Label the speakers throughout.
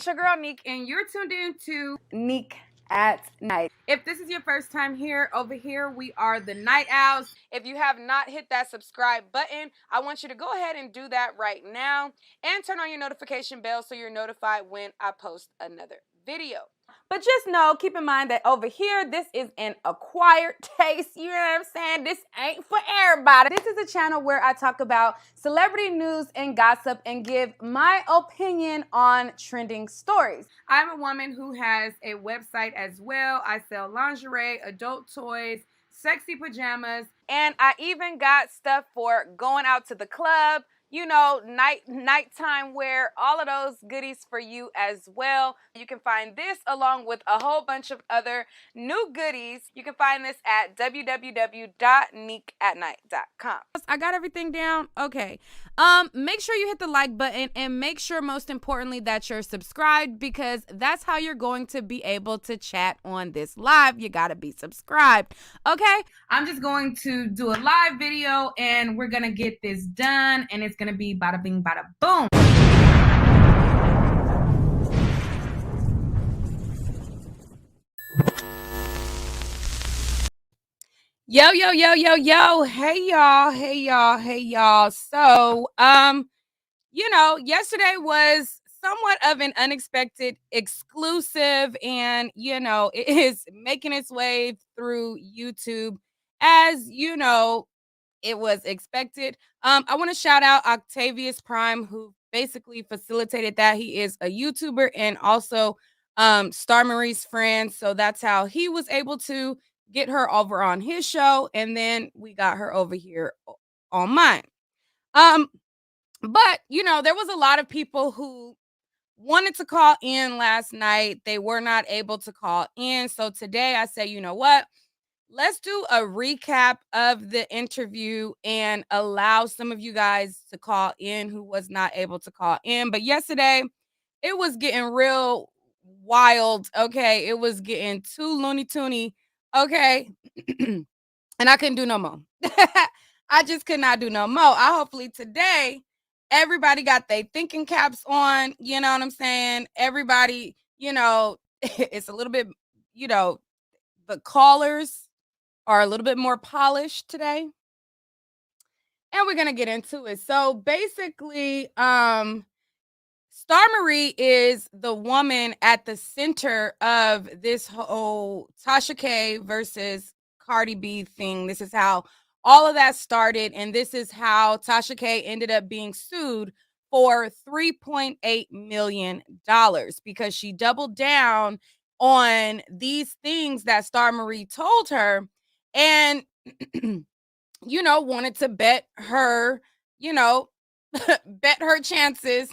Speaker 1: It's your girl Neek, and you're tuned in to Neek at Night. If this is your first time here, over here we are the Night Owls. If you have not hit that subscribe button, I want you to go ahead and do that right now and turn on your notification bell so you're notified when I post another video. But just know, keep in mind that over here, this is an acquired taste. You know what I'm saying? This ain't for everybody. This is a channel where I talk about celebrity news and gossip and give my opinion on trending stories. I'm a woman who has a website as well. I sell lingerie, adult toys, sexy pajamas, and I even got stuff for going out to the club, you know, nighttime wear, all of those goodies for you as well. You can find this along with a whole bunch of other new goodies. You can find this at www.neekatnight.com. I got everything down. Okay. Make sure you hit the like button and make sure, most importantly, that you're subscribed, because that's how you're going to be able to chat on this live. You got to be subscribed. Okay. I'm just going to do a live video and we're going to get this done, and it's going to be bada bing, bada boom. Yo, hey y'all. So, yesterday was somewhat of an unexpected exclusive, and, it is making its way through YouTube, as, it was expected. I want to shout out Octavius Prime, who basically facilitated that. He is a YouTuber and also Star Marie's friend. So that's how he was able to get her over on his show. And then we got her over here on mine. But there was a lot of people who wanted to call in last night. They were not able to call in. So today I say, you know what? Let's do a recap of the interview and allow some of you guys to call in who was not able to call in. But yesterday, it was getting real wild. Okay. It was getting too Looney Toony. Okay. And I couldn't do no more. I just could not do no more. Hopefully today, everybody got their thinking caps on. You know what I'm saying? Everybody, it's a little bit, the callers are a little bit more polished today, and we're gonna get into it. So basically, Star Marie is the woman at the center of this whole Tasha K versus Cardi B thing. This is how all of that started, and this is how Tasha K ended up being sued for $3.8 million because she doubled down on these things that Star Marie told her, and wanted to bet her, bet her chances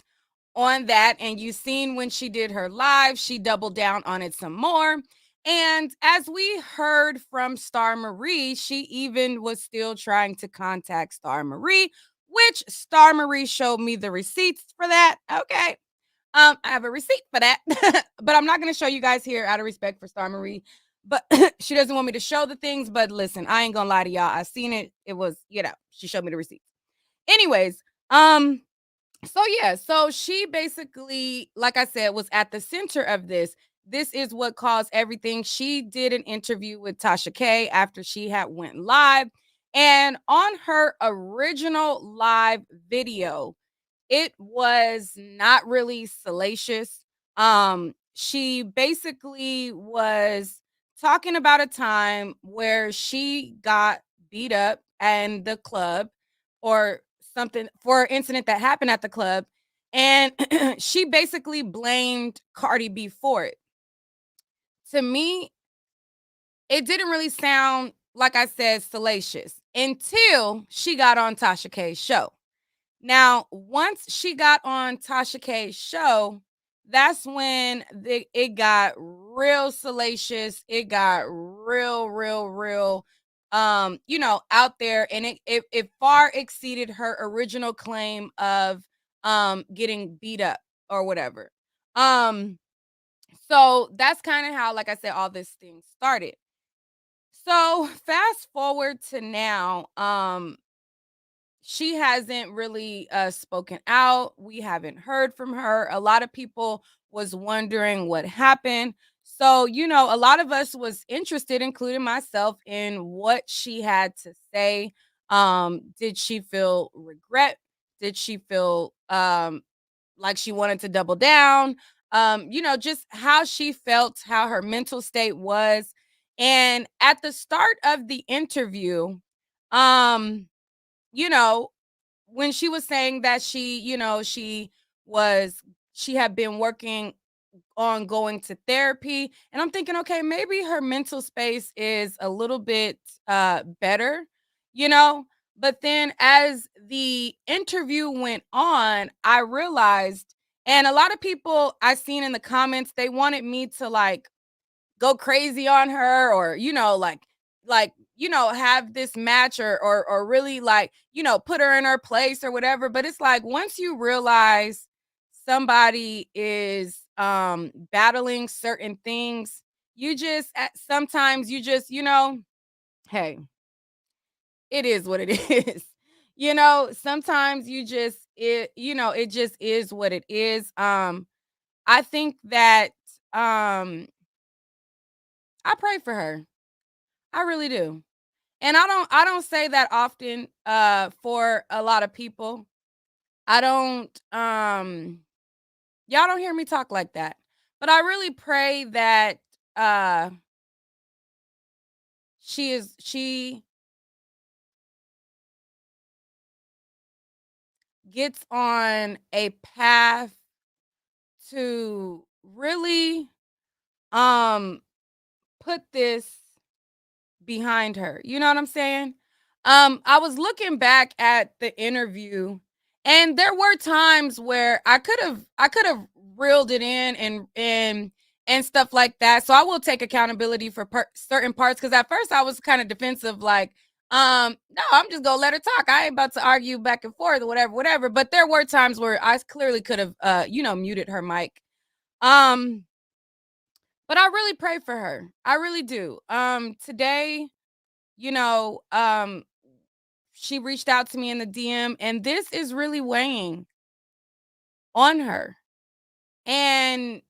Speaker 1: on that. And you seen when she did her live, she doubled down on it some more. And as we heard from Star Marie, she even was still trying to contact Star Marie, which Star Marie showed me the receipts for that. Okay. I have a receipt for that, but I'm not going to show you guys here out of respect for Star Marie. But she doesn't want me to show the things. But listen, I ain't gonna lie to y'all. I seen it. It was, she showed me the receipts. Anyways, so she basically, like I said, was at the center of this. This is what caused everything. She did an interview with Tasha K after she had went live, and on her original live video, it was not really salacious. She basically was talking about a time where she got beat up in the club or something, for an incident that happened at the club. And she basically blamed Cardi B for it. To me, it didn't really sound, like I said, salacious until she got on Tasha K's show. Now, once she got on Tasha K's show, that's when it got real salacious. It got real, out there. And it far exceeded her original claim of getting beat up or whatever. So that's kind of how, like I said, all this thing started. So fast forward to now, she hasn't really spoken out. We haven't heard from her. A lot of people was wondering what happened. So, a lot of us was interested, including myself, in what she had to say. Did she feel regret? Did she feel like she wanted to double down? Just how she felt, how her mental state was. And at the start of the interview, um, you know, when she was saying that was she had been working on going to therapy, and I'm thinking, okay, maybe her mental space is a little bit better, you know? But then as the interview went on, I realized, and a lot of people I seen in the comments, they wanted me to like go crazy on her, or have this match, or really like put her in her place or whatever. But it's like, once you realize somebody is battling certain things, you just sometimes you just hey, it is what it is. Sometimes it just is what it is. I think that I pray for her. I really do. And I don't say that often for a lot of people. I don't y'all don't hear me talk like that. But I really pray that uh she gets on a path to really um put this behind her. You know what I'm saying? I was looking back at the interview, and there were times where I could have reeled it in and stuff like that. So I will take accountability for certain parts, cuz at first I was kind of defensive, like no, I'm just going to let her talk. I ain't about to argue back and forth or whatever. But there were times where I clearly could have muted her mic. Um but I really pray for her. I really do. Today, you know, um, she reached out to me in the DM, and this is really weighing on her. And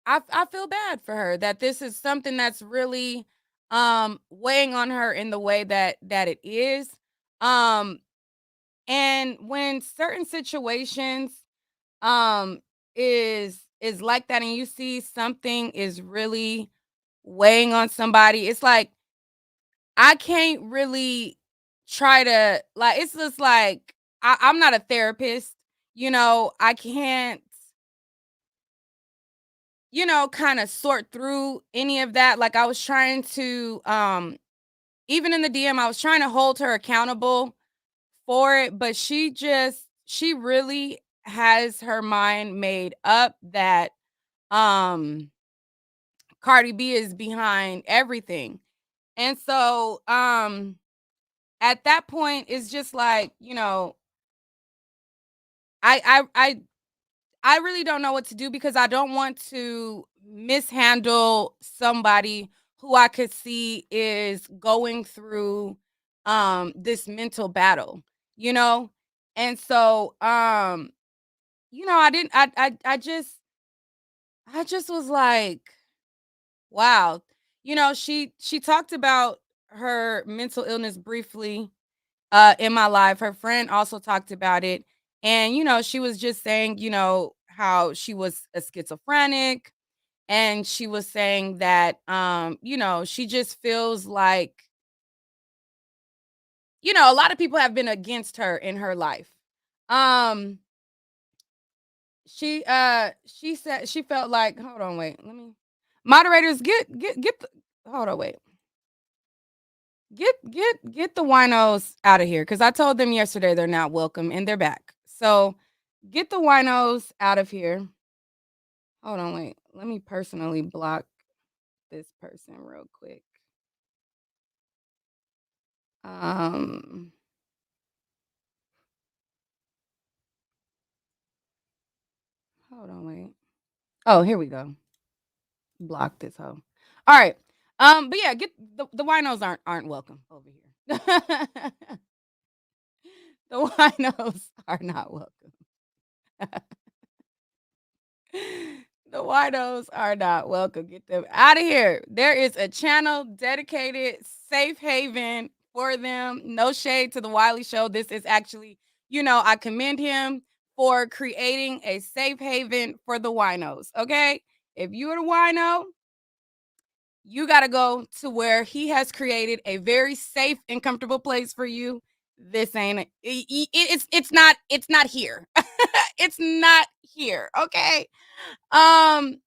Speaker 1: I feel bad for her that this is something that's really weighing on her in the way that it is. Um, and when certain situations um is like that, and you see something is really weighing on somebody, it's like I can't really try to, like, it's just like I'm not a therapist, I can't, kind of sort through any of that. Like, I was trying to even in the DM, I was trying to hold her accountable for it, but she really has her mind made up that um Cardi B is behind everything. And so at that point, it's just like, I I I I really don't know what to do, because I don't want to mishandle somebody who I could see is going through this mental battle, you know? And so I didn't I just was like, wow. She talked about her mental illness briefly in my life. Her friend also talked about it. And, she was just saying, how she was a schizophrenic. And she was saying that, she just feels like, a lot of people have been against her in her life. Um, she said she felt like, hold on, wait, let me, moderators, get the, hold on, wait. Get the winos out of here, because I told them yesterday they're not welcome, and they're back. So get the winos out of here. Hold on, wait. Let me personally block this person real quick. Um Hold on, wait. Oh, here we go. Block this hoe. All right. But yeah, get the winos aren't welcome over here. The winos are not welcome. The winos are not welcome. Get them out of here. There is a channel dedicated, safe haven for them. No shade to the Wiley Show. This is actually, I commend him for creating a safe haven for the winos. Okay. If you're the wino, you got to go to where he has created a very safe and comfortable place for you. This ain't it's not here. It's not here. Okay. um,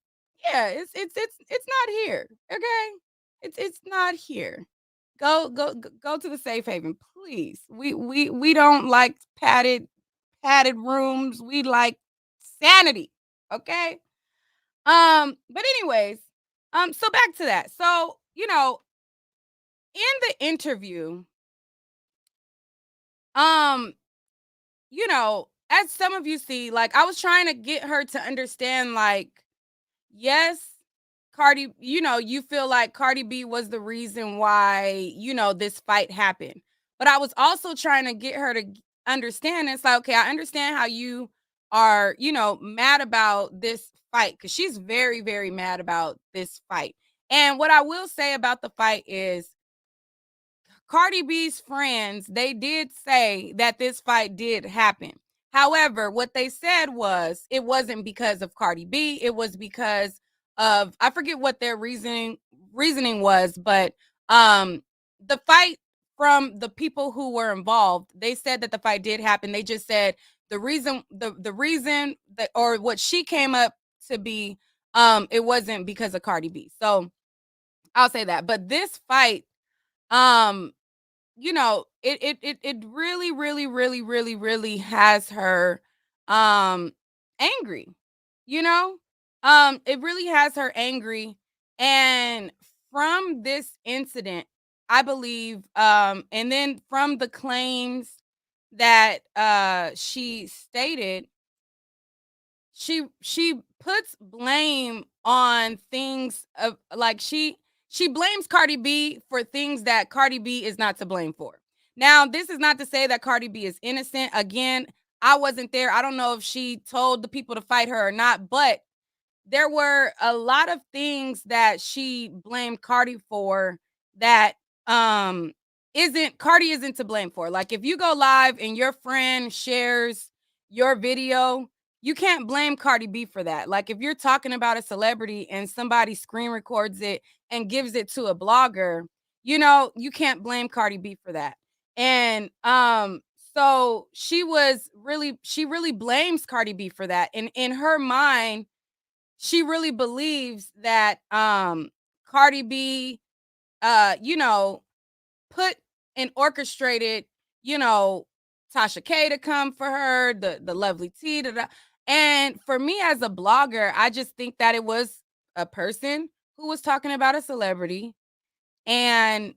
Speaker 1: yeah, it's not here, okay? It's not here. Go to the safe haven, please. We don't like padded rooms. We like sanity, okay? But anyways, so back to that. So, in the interview, um, as some of you see, like I was trying to get her to understand, like, yes, Cardi, you feel like Cardi B was the reason why, this fight happened. But I was also trying to get her to understand it's like, okay, I understand how you are, mad about this fight because she's very, very mad about this fight. And what I will say about the fight is Cardi B's friends, they did say that this fight did happen. However, what they said was it wasn't because of Cardi B, it was because of I forget what their reasoning was, but the fight from the people who were involved, they said that the fight did happen. They just said the reason that or what she came up to be it wasn't because of Cardi B. So, I'll say that. But this fight um it really, really, really, really, really has her um angry, you know? It really has her angry. And from this incident, I believe, and then from the claims that she stated, she puts blame on things of like she blames Cardi B for things that Cardi B is not to blame for. Now, this is not to say that Cardi B is innocent. Again, I wasn't there. I don't know if she told the people to fight her or not, but there were a lot of things that she blamed Cardi for that isn't Cardi isn't to blame for. Like if you go live and your friend shares your video, you can't blame Cardi B for that. Like if you're talking about a celebrity and somebody screen records it and gives it to a blogger, you can't blame Cardi B for that. And so she really blames Cardi B for that. And in her mind, she really believes that Cardi B put and orchestrated, you know, Tasha K to come for her, the lovely T da, da. And for me as a blogger, I just think that it was a person who was talking about a celebrity. And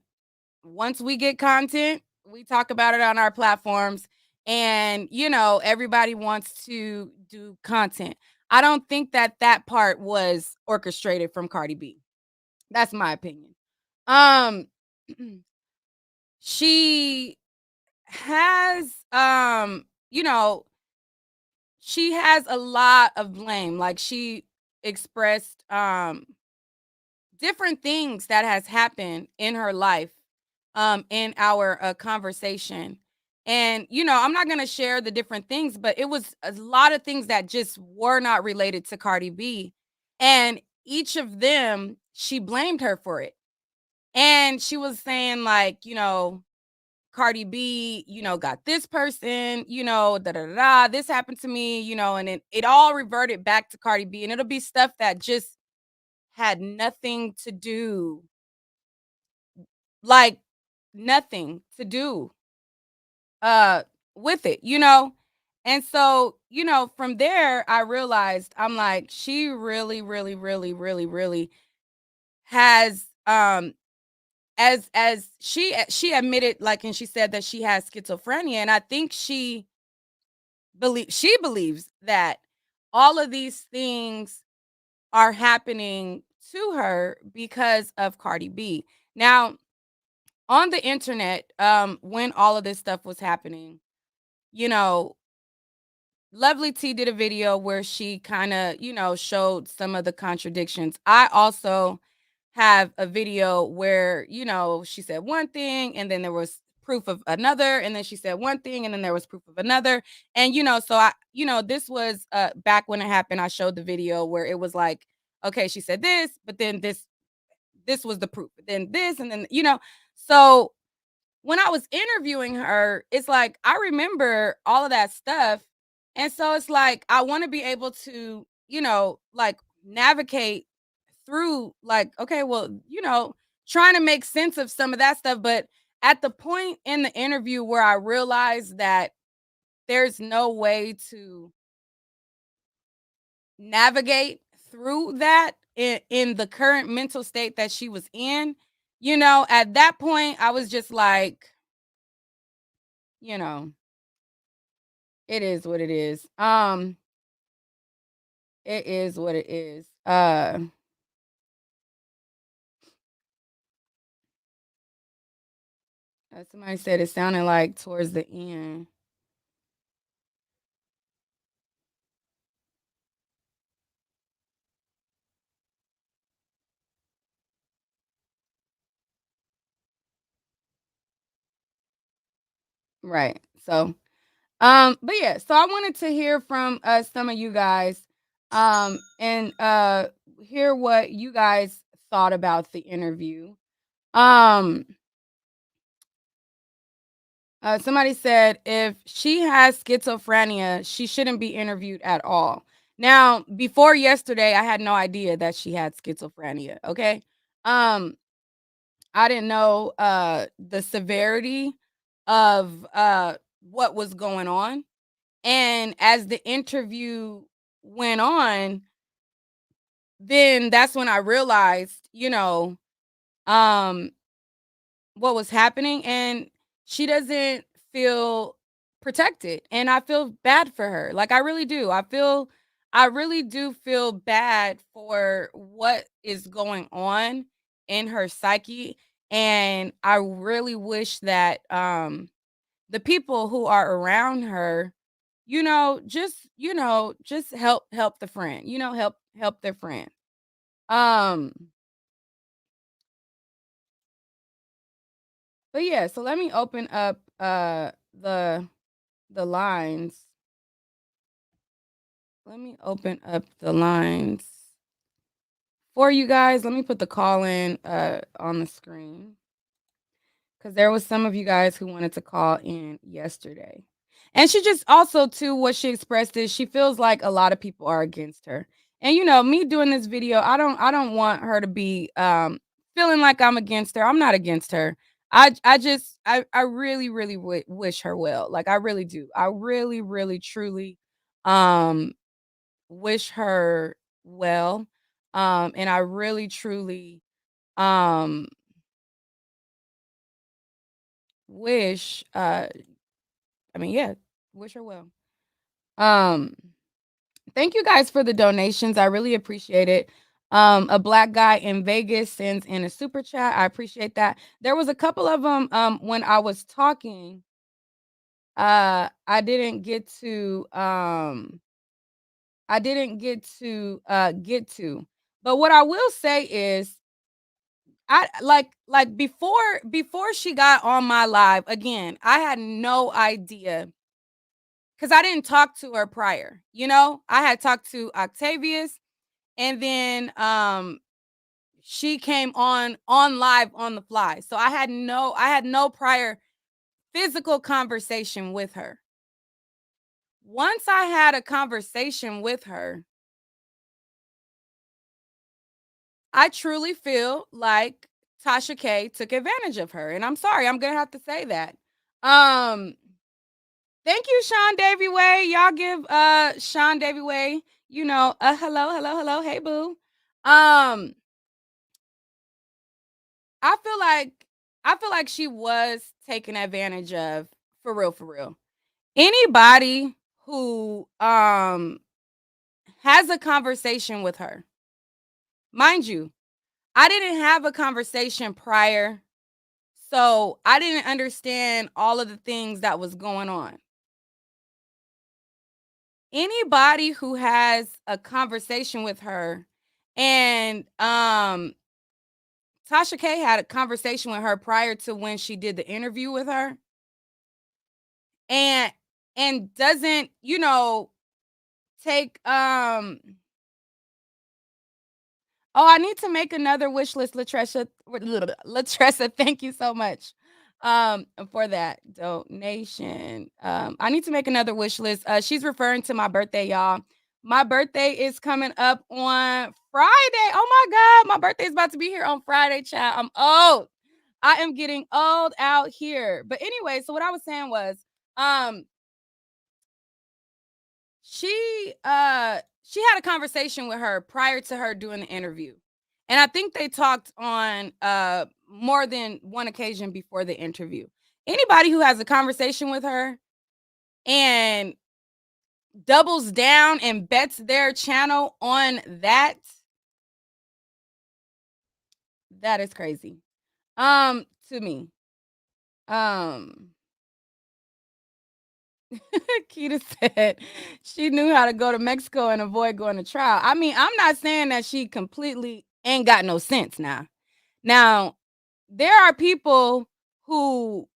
Speaker 1: once we get content, we talk about it on our platforms. And, everybody wants to do content. I don't think that that part was orchestrated from Cardi B. That's my opinion. Um, she has, she has a lot of blame. Like she expressed different things that has happened in her life in our conversation. And I'm not going to share the different things, but it was a lot of things that just were not related to Cardi B. And each of them, she blamed her for it. And she was saying like, Cardi B, got this person, da da da, da, this happened to me, and it all reverted back to Cardi B. And it'll be stuff that just had nothing to do, like nothing to do with it, And so, from there I realized I'm like, she really, really, really, really, really has as she admitted, like, and she said that she has schizophrenia. And I think she believes that all of these things are happening to her because of Cardi B. Now, on the internet, when all of this stuff was happening, you know, Lovely T did a video where she kind of, showed some of the contradictions. I also have a video where, she said one thing and then there was proof of another and then she said one thing and then there was proof of another. And so this was back when it happened. I showed the video where it was like, okay, she said this, but then this was the proof. But then this and then, so when I was interviewing her, it's like I remember all of that stuff. And so it's like I want to be able to, like navigate through like, okay, well, trying to make sense of some of that stuff. But at the point in the interview where I realized that there's no way to navigate through that in the current mental state that she was in, at that point, I was just like, you know, it is what it is. It is what it is. Somebody said it sounded like towards the end. Right. So, but yeah, so I wanted to hear from some of you guys, and hear what you guys thought about the interview. Um, Somebody said if she has schizophrenia, she shouldn't be interviewed at all. Now, before yesterday, I had no idea that she had schizophrenia. Okay. Um, I didn't know the severity of what was going on. And as the interview went on, then that's when I realized, um, what was happening. And she doesn't feel protected. And I feel bad for her. Like I really do. I really do feel bad for what is going on in her psyche. And I really wish that the people who are around her, just help the friend, help their friend. Um, but yeah, so let me open up the lines. Let me open up the lines for you guys. Let me put the call in on the screen. Because there was some of you guys who wanted to call in yesterday. And she just also too what she expressed is she feels like a lot of people are against her. And me doing this video, I don't want her to be feeling like I'm against her. I'm not against her. I really really wish her well. Like I really do. I really really truly um wish her well. And I really truly um wish I mean, yeah, wish her well. Um, Thank you guys for the donations. I really appreciate it. A black guy in Vegas sends in a super chat. I appreciate that. There was a couple of them when I was talking. I didn't get to get to. But what I will say is I like before she got on my live again, I had no idea because I didn't talk to her prior. I had talked to Octavius, and then she came on live on the fly. So I had no prior physical conversation with her. Once I had a conversation with her, I truly feel like Tasha K took advantage of her. And I'm sorry, I'm gonna have to say that. Um, Thank you, Sean Davy Way. Y'all give Sean Davy Way, a hello, hello, hello, hey boo. Um, I feel like she was taken advantage of for real, for real. Anybody who has a conversation with her, mind you, I didn't have a conversation prior, so I didn't understand all of the things that was going on. anybody who has a conversation with her, and Tasha K had a conversation with her prior to when she did the interview with her, and doesn't, take oh, I need to make another wish list, Latressa. Latressa, thank you so much for that donation. I need to make another wish list. She's referring to my birthday, y'all. My birthday is coming up on Friday. Oh my God, my birthday is about to be here on Friday, child. I'm old. I am getting old out here. But anyway, so what I was saying was, um, she had a conversation with her prior to her doing the interview. And I think they talked on more than one occasion before the interview. Anybody who has a conversation with her and doubles down and bets their channel on that, that is crazy. To me. Um Keita said she knew how to go to Mexico and avoid going to trial. I mean, I'm not saying that she completely ain't got no sense now. Now, there are people who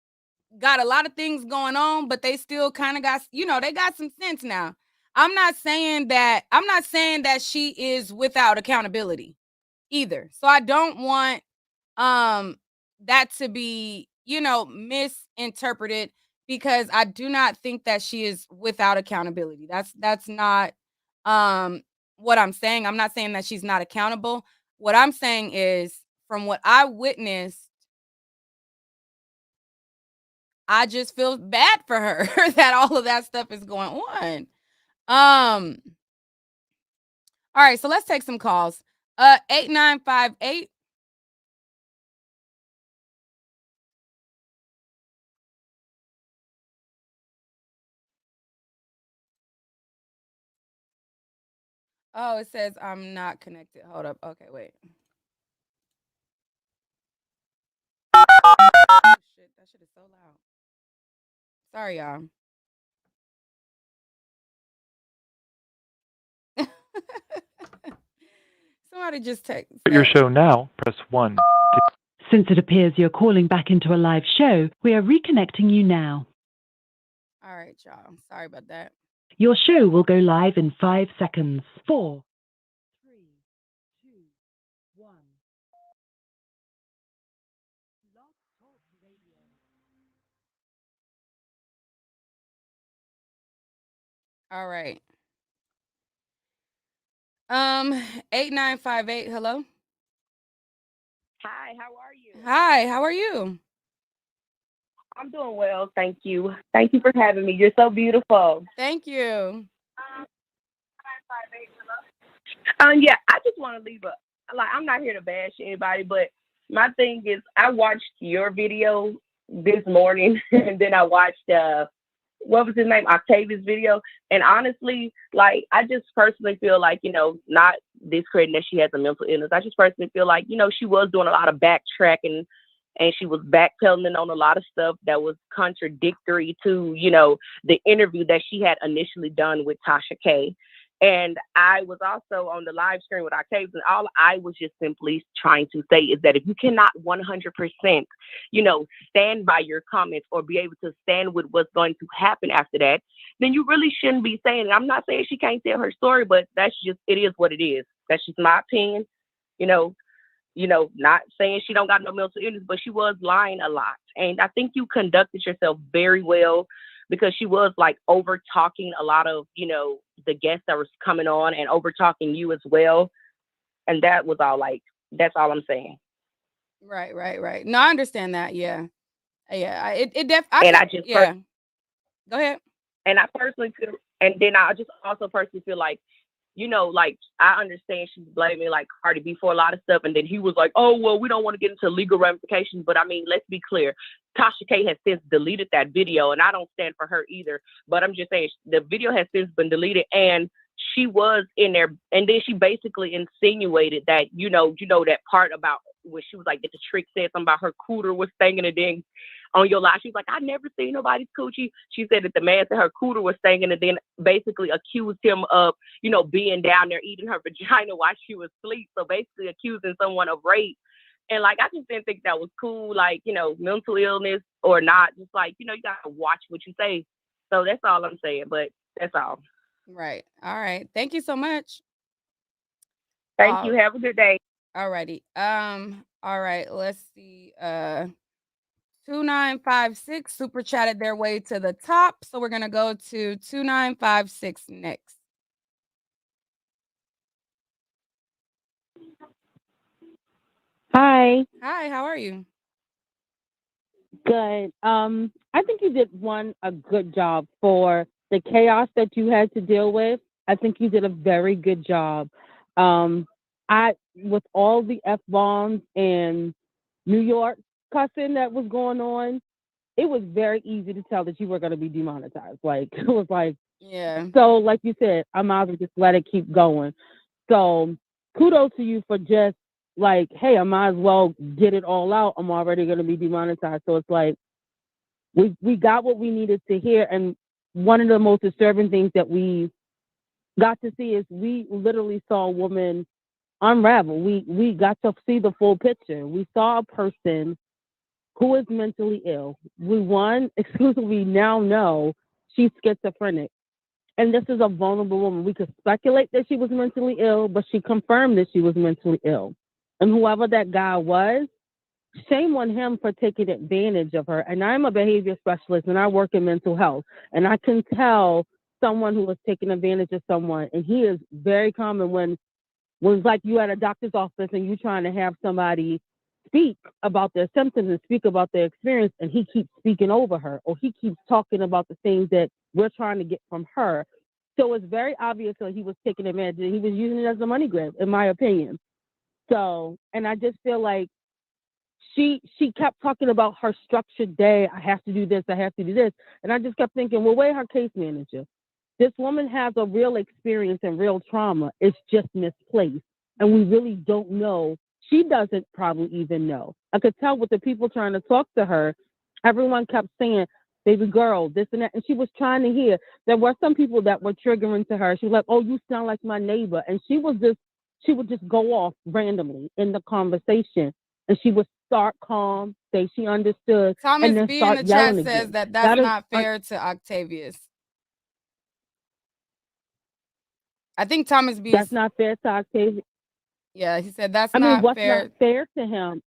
Speaker 1: got a lot of things going on, but they still kind of got, they got some sense now. I'm not saying that she is without accountability either. So I don't want that to be, misinterpreted, because I do not think that she is without accountability. That's not what I'm saying. I'm not saying that she's not accountable. What I'm saying is, from what I witnessed, I just feel bad for her that all of that stuff is going on. All right, so let's take some calls. 8958. Oh, it says I'm not connected. Hold up. Okay, wait. Oh shit, that shit is so loud. Sorry, y'all. Somebody just text.
Speaker 2: Your show now, press 1.
Speaker 3: Since it appears you're calling back into a live show, we are reconnecting you now.
Speaker 1: All right, y'all. Sorry about that.
Speaker 3: Your show will go live in 5 seconds. 4, 3, 2, 1.
Speaker 1: All right. 8958. Hello.
Speaker 4: Hi, how are you?
Speaker 1: Hi, how are you?
Speaker 4: I'm doing well, thank you. Thank you for having me. You're so beautiful.
Speaker 1: Thank you.
Speaker 4: Yeah, I just want to leave I'm not here to bash anybody, but my thing is I watched your video this morning and then I watched what was his name? Octavia's video. And honestly, I just personally feel like, not discrediting that she has a mental illness. I just personally feel like, she was doing a lot of backtracking and she was backpedaling on a lot of stuff that was contradictory to, the interview that she had initially done with Tasha K. And I was also on the live stream with Octavius, and all I was just simply trying to say is that if you cannot 100%, stand by your comments or be able to stand with what's going to happen after that, then you really shouldn't be saying it. I'm not saying she can't tell her story, but it is what it is. That's just my opinion. You know, not saying she don't got no mental illness, but she was lying a lot. And I think you conducted yourself very well, because she was over talking a lot of, the guests that was coming on and over talking you as well. And that was all that's all I'm saying.
Speaker 1: Right. No, I understand that. Yeah. Yeah. I
Speaker 4: And
Speaker 1: could,
Speaker 4: I just,
Speaker 1: yeah. Go ahead.
Speaker 4: and I personally feel, and then I just also personally feel I understand she's blaming Cardi B for a lot of stuff. And then he was like, oh, well, we don't want to get into legal ramifications. But I mean, let's be clear. Tasha K has since deleted that video, and I don't stand for her either. But I'm just saying the video has since been deleted, and she was in there. And then she basically insinuated that, that part about when she was like, that the trick said something about her cooter was stinging. And then on your live. She was like, I never seen nobody's coochie. She said that the man said her cooter was stinking, and then basically accused him of, being down there eating her vagina while she was asleep. So basically accusing someone of rape. And like, I just didn't think that was cool. Like, mental illness or not, just like, you gotta watch what you say. So that's all I'm saying. But that's all.
Speaker 1: Right. All right. Thank you so much.
Speaker 4: Thank you. Have a good day.
Speaker 1: Alrighty. All right. Let's see. 2956 super chatted their way to the top. So we're gonna go to 2956 next.
Speaker 5: Hi.
Speaker 1: Hi, how are you?
Speaker 5: Good. I think you did a good job for the chaos that you had to deal with. I think you did a very good job. With all the F bombs and New York cussing that was going on, it was very easy to tell that you were going to be demonetized. Like, it was like,
Speaker 1: Yeah.
Speaker 5: so like you said, I might as well just let it keep going. So kudos to you for just like, hey, I might as well get it all out. I'm already going to be demonetized. So it's like, we got what we needed to hear. And one of the most disturbing things that we got to see is we literally saw a woman unravel. We got to see the full picture. We saw a person who is mentally ill. We exclusively now know she's schizophrenic. And this is a vulnerable woman. We could speculate that she was mentally ill, but she confirmed that she was mentally ill. And whoever that guy was, shame on him for taking advantage of her. And I'm a behavior specialist and I work in mental health. And I can tell someone who was taking advantage of someone. And he is very common when it's like you at a doctor's office and you trying to have somebody speak about their symptoms and speak about their experience, and he keeps speaking over her, or he keeps talking about the things that we're trying to get from her. So it's very obvious that he was taking advantage. He was using it as a money grab, in my opinion. So, and I just feel like she kept talking about her structured day. I have to do this. I have to do this. And I just kept thinking, well, where's her case manager? This woman has a real experience and real trauma. It's just misplaced. And we really don't know. She doesn't probably even know. I could tell with the people trying to talk to her, everyone kept saying, baby girl, this and that. And she was trying to hear. There were some people that were triggering to her. She was like, oh, you sound like my neighbor. And she would just go off randomly in the conversation. And she would start calm, say she understood,
Speaker 1: Thomas
Speaker 5: and then
Speaker 1: B in
Speaker 5: start
Speaker 1: the chat
Speaker 5: yelling
Speaker 1: says
Speaker 5: again.
Speaker 1: that's not fair to Octavius. I think Thomas B.
Speaker 5: That's not fair to Octavius.
Speaker 1: Yeah, he said that's not
Speaker 5: what's
Speaker 1: fair.
Speaker 5: not fair to him?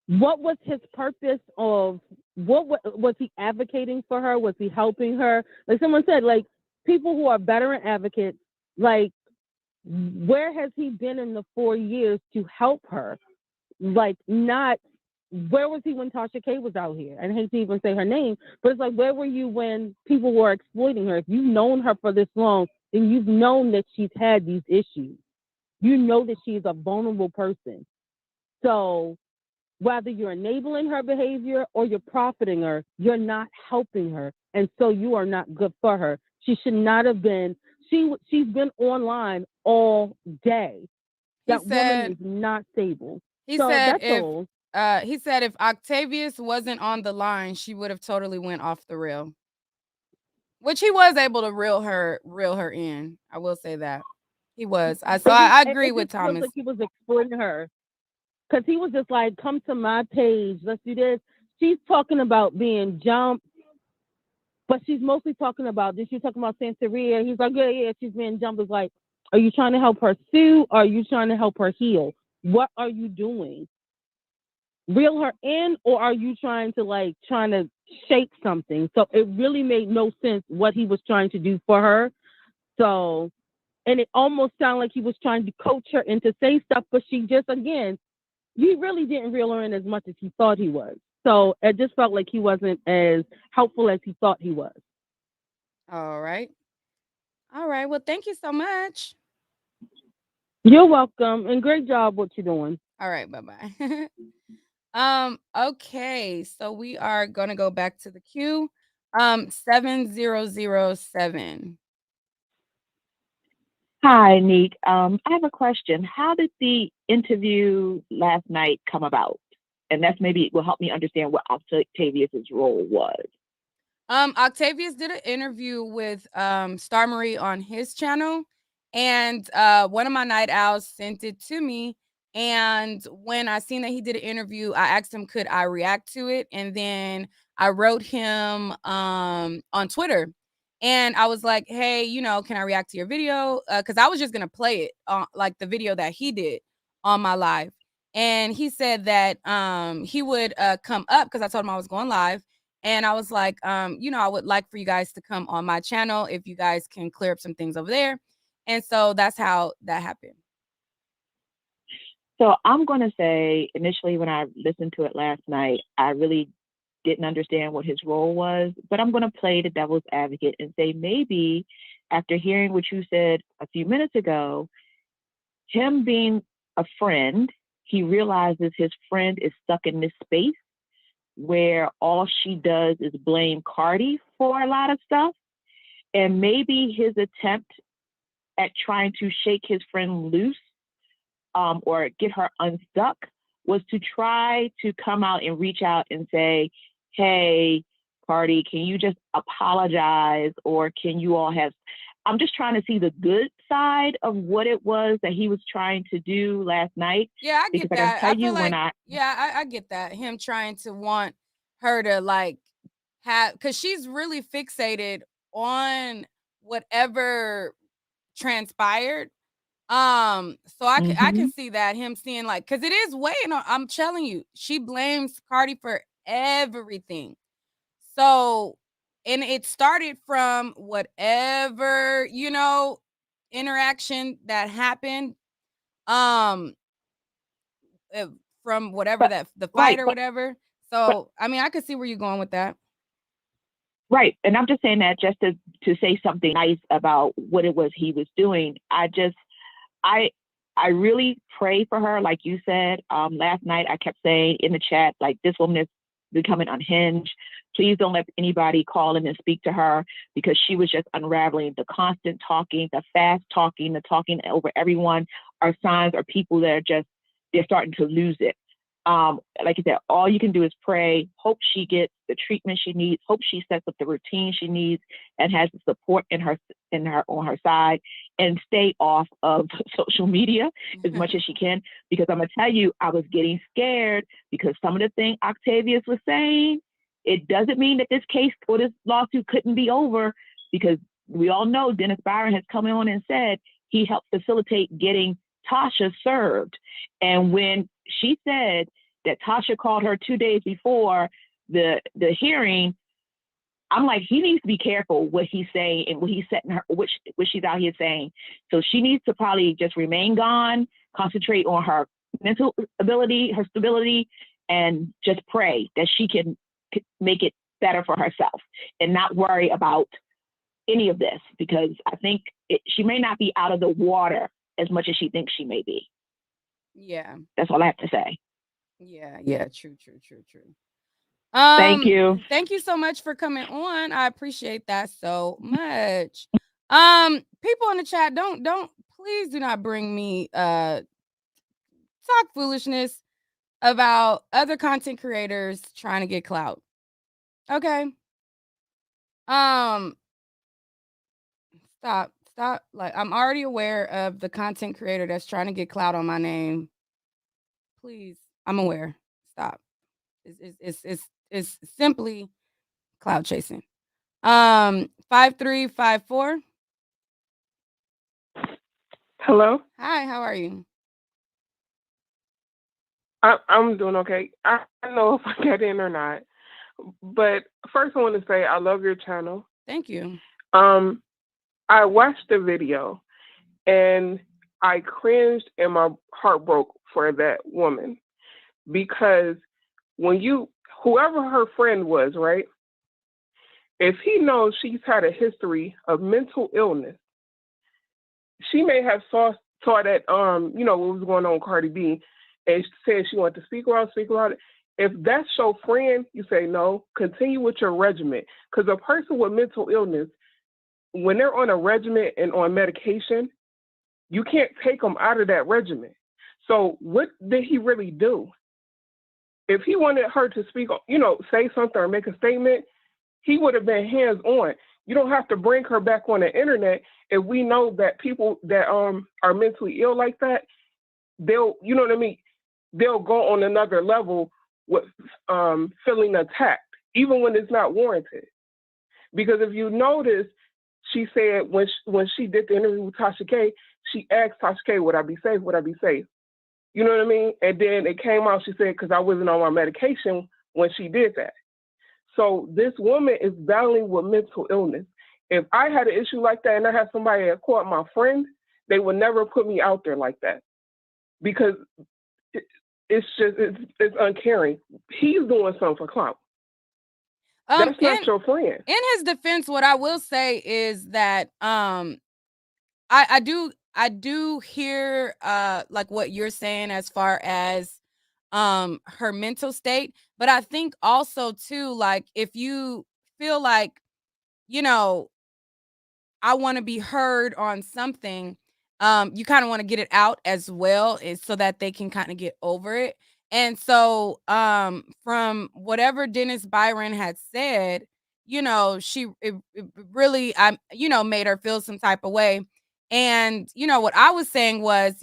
Speaker 5: What was his purpose of what was he advocating for her? Was he helping her? Like someone said, like people who are veteran advocates, like where has he been in the 4 years to help her? Like not where was he when Tasha K was out here? I hate to even say her name, but it's like where were you when people were exploiting her? If you've known her for this long, then you've known that she's had these issues. You know that she's a vulnerable person. So whether you're enabling her behavior or you're profiting her, you're not helping her. And so you are not good for her. She should not have been, she's been online all day. That woman is not stable.
Speaker 1: He
Speaker 5: so
Speaker 1: said
Speaker 5: that's
Speaker 1: if
Speaker 5: all.
Speaker 1: He said if Octavius wasn't on the line, she would have totally went off the rail. Which he was able to reel her in. I will say that. He was. I agree with Thomas.
Speaker 5: Like he was exploiting her. Because he was just like, come to my page, let's do this. She's talking about being jumped, but she's mostly talking about this. She's talking about Santeria. He's like, yeah, she's being jumped. It's like, are you trying to help her sue? Or are you trying to help her heal? What are you doing? Reel her in, or are you trying to shake something? So it really made no sense what he was trying to do for her. So, and it almost sounded like he was trying to coach her into say stuff, but she just, again, he really didn't reel her in as much as he thought he was. So it just felt like he wasn't as helpful as he thought he was.
Speaker 1: All right. Well, thank you so much.
Speaker 5: You're welcome, and great job what you're doing.
Speaker 1: All right, bye-bye. Okay, so we are gonna go back to the queue. 7007.
Speaker 6: Hi, Neek. I have a question. How did the interview last night come about? And that's maybe will help me understand what Octavius's role was.
Speaker 1: Octavius did an interview with Star Marie on his channel, and one of my night owls sent it to me. And when I seen that he did an interview, I asked him, could I react to it? And then I wrote him on Twitter, and I was like, hey, you know, can I react to your video? Because I was just gonna play it like the video that he did on my live. And he said that he would come up because I told him I was going live. And I was like, you know, I would like for you guys to come on my channel if you guys can clear up some things over there. And so that's how that happened.
Speaker 6: So I'm going to say, initially, when I listened to it last night, I really didn't understand what his role was. But I'm going to play the devil's advocate and say maybe after hearing what you said a few minutes ago, him being a friend, he realizes his friend is stuck in this space where all she does is blame Cardi for a lot of stuff. And maybe his attempt at trying to shake his friend loose or get her unstuck was to try to come out and reach out and say, hey, Cardi, can you just apologize? Or can you all have, I'm just trying to see the good side of what it was that he was trying to do last night.
Speaker 1: Yeah, I get
Speaker 6: because
Speaker 1: that.
Speaker 6: I
Speaker 1: I
Speaker 6: can tell you
Speaker 1: feel
Speaker 6: when
Speaker 1: like, I get that. Him trying to want her to like have, because she's really fixated on whatever transpired. So I can see that, him seeing like, because it is weighing on, I'm telling you, she blames Cardi for everything. So, and it started from whatever, you know, interaction that happened. Um, from whatever
Speaker 6: but,
Speaker 1: that the
Speaker 6: right,
Speaker 1: fight or
Speaker 6: but,
Speaker 1: whatever.
Speaker 6: but
Speaker 1: So, I mean, I could see where you're going with that.
Speaker 6: right. And I'm just saying that just to say something nice about what it was he was doing. I really pray for her, like you said. Last night I kept saying in the chat, like, this woman is becoming unhinged. Please don't let anybody call in and speak to her, because she was just unraveling. The constant talking, the fast talking, the talking over everyone are signs or people that are just, they're starting to lose it. Like I said, all you can do is pray, hope she gets the treatment she needs, hope she sets up the routine she needs and has the support on her side, and stay off of social media as much as she can. Because I'm gonna tell you, I was getting scared because some of the things Octavius was saying, it doesn't mean that this case or this lawsuit couldn't be over, because we all know Dennis Byron has come on and said he helped facilitate getting Tasha served. And when she said that Tasha called her 2 days before the hearing, I'm like, he needs to be careful what he's saying and what he's setting her, what she's out here saying. So she needs to probably just remain gone, concentrate on her mental ability, her stability, and just pray that she can make it better for herself and not worry about any of this, because I think she may not be out of the water as much as she thinks she may be.
Speaker 1: Yeah.
Speaker 6: That's all I have to say.
Speaker 1: Yeah. True.
Speaker 6: Thank you.
Speaker 1: Thank you so much for coming on. I appreciate that so much. People in the chat, please do not bring me talk foolishness about other content creators trying to get clout. Okay. Stop. Like, I'm already aware of the content creator that's trying to get clout on my name. Please, I'm aware. Stop. It's simply cloud chasing. 5354.
Speaker 7: Hello.
Speaker 1: Hi, how are you?
Speaker 7: I'm doing okay. I don't know if I got in or not, but first I want to say I love your channel.
Speaker 1: Thank you.
Speaker 7: I watched the video and I cringed and my heart broke for that woman, because when whoever her friend was, right? If he knows she's had a history of mental illness, she may have saw that what was going on with Cardi B, and said she wanted to speak around it. If that's your friend, you say no, continue with your regimen. Because a person with mental illness, when they're on a regimen and on medication, you can't take them out of that regimen. So what did he really do? if he wanted her to speak, say something or make a statement, he would have been hands on. You don't have to bring her back on the internet if we know that people that are mentally ill like that, they'll, you know what I mean, they'll go on another level with feeling attacked, even when it's not warranted. Because if you notice, she said when she did the interview with Tasha K, she asked Tasha K, would I be safe? Would I be safe? You know what I mean? And then it came out, she said, because I wasn't on my medication when she did that. So this woman is battling with mental illness. If I had an issue like that and I had somebody that caught my friend, they would never put me out there like that. Because it's uncaring. He's doing something for clout. That's not your friend.
Speaker 1: In his defense, what I will say is that I do hear like what you're saying as far as her mental state, but I think also too, like, if you feel like, I want to be heard on something, you kind of want to get it out as well, so that they can kind of get over it. And so from whatever Dennis Byron had said, it really made her feel some type of way. And what I was saying was,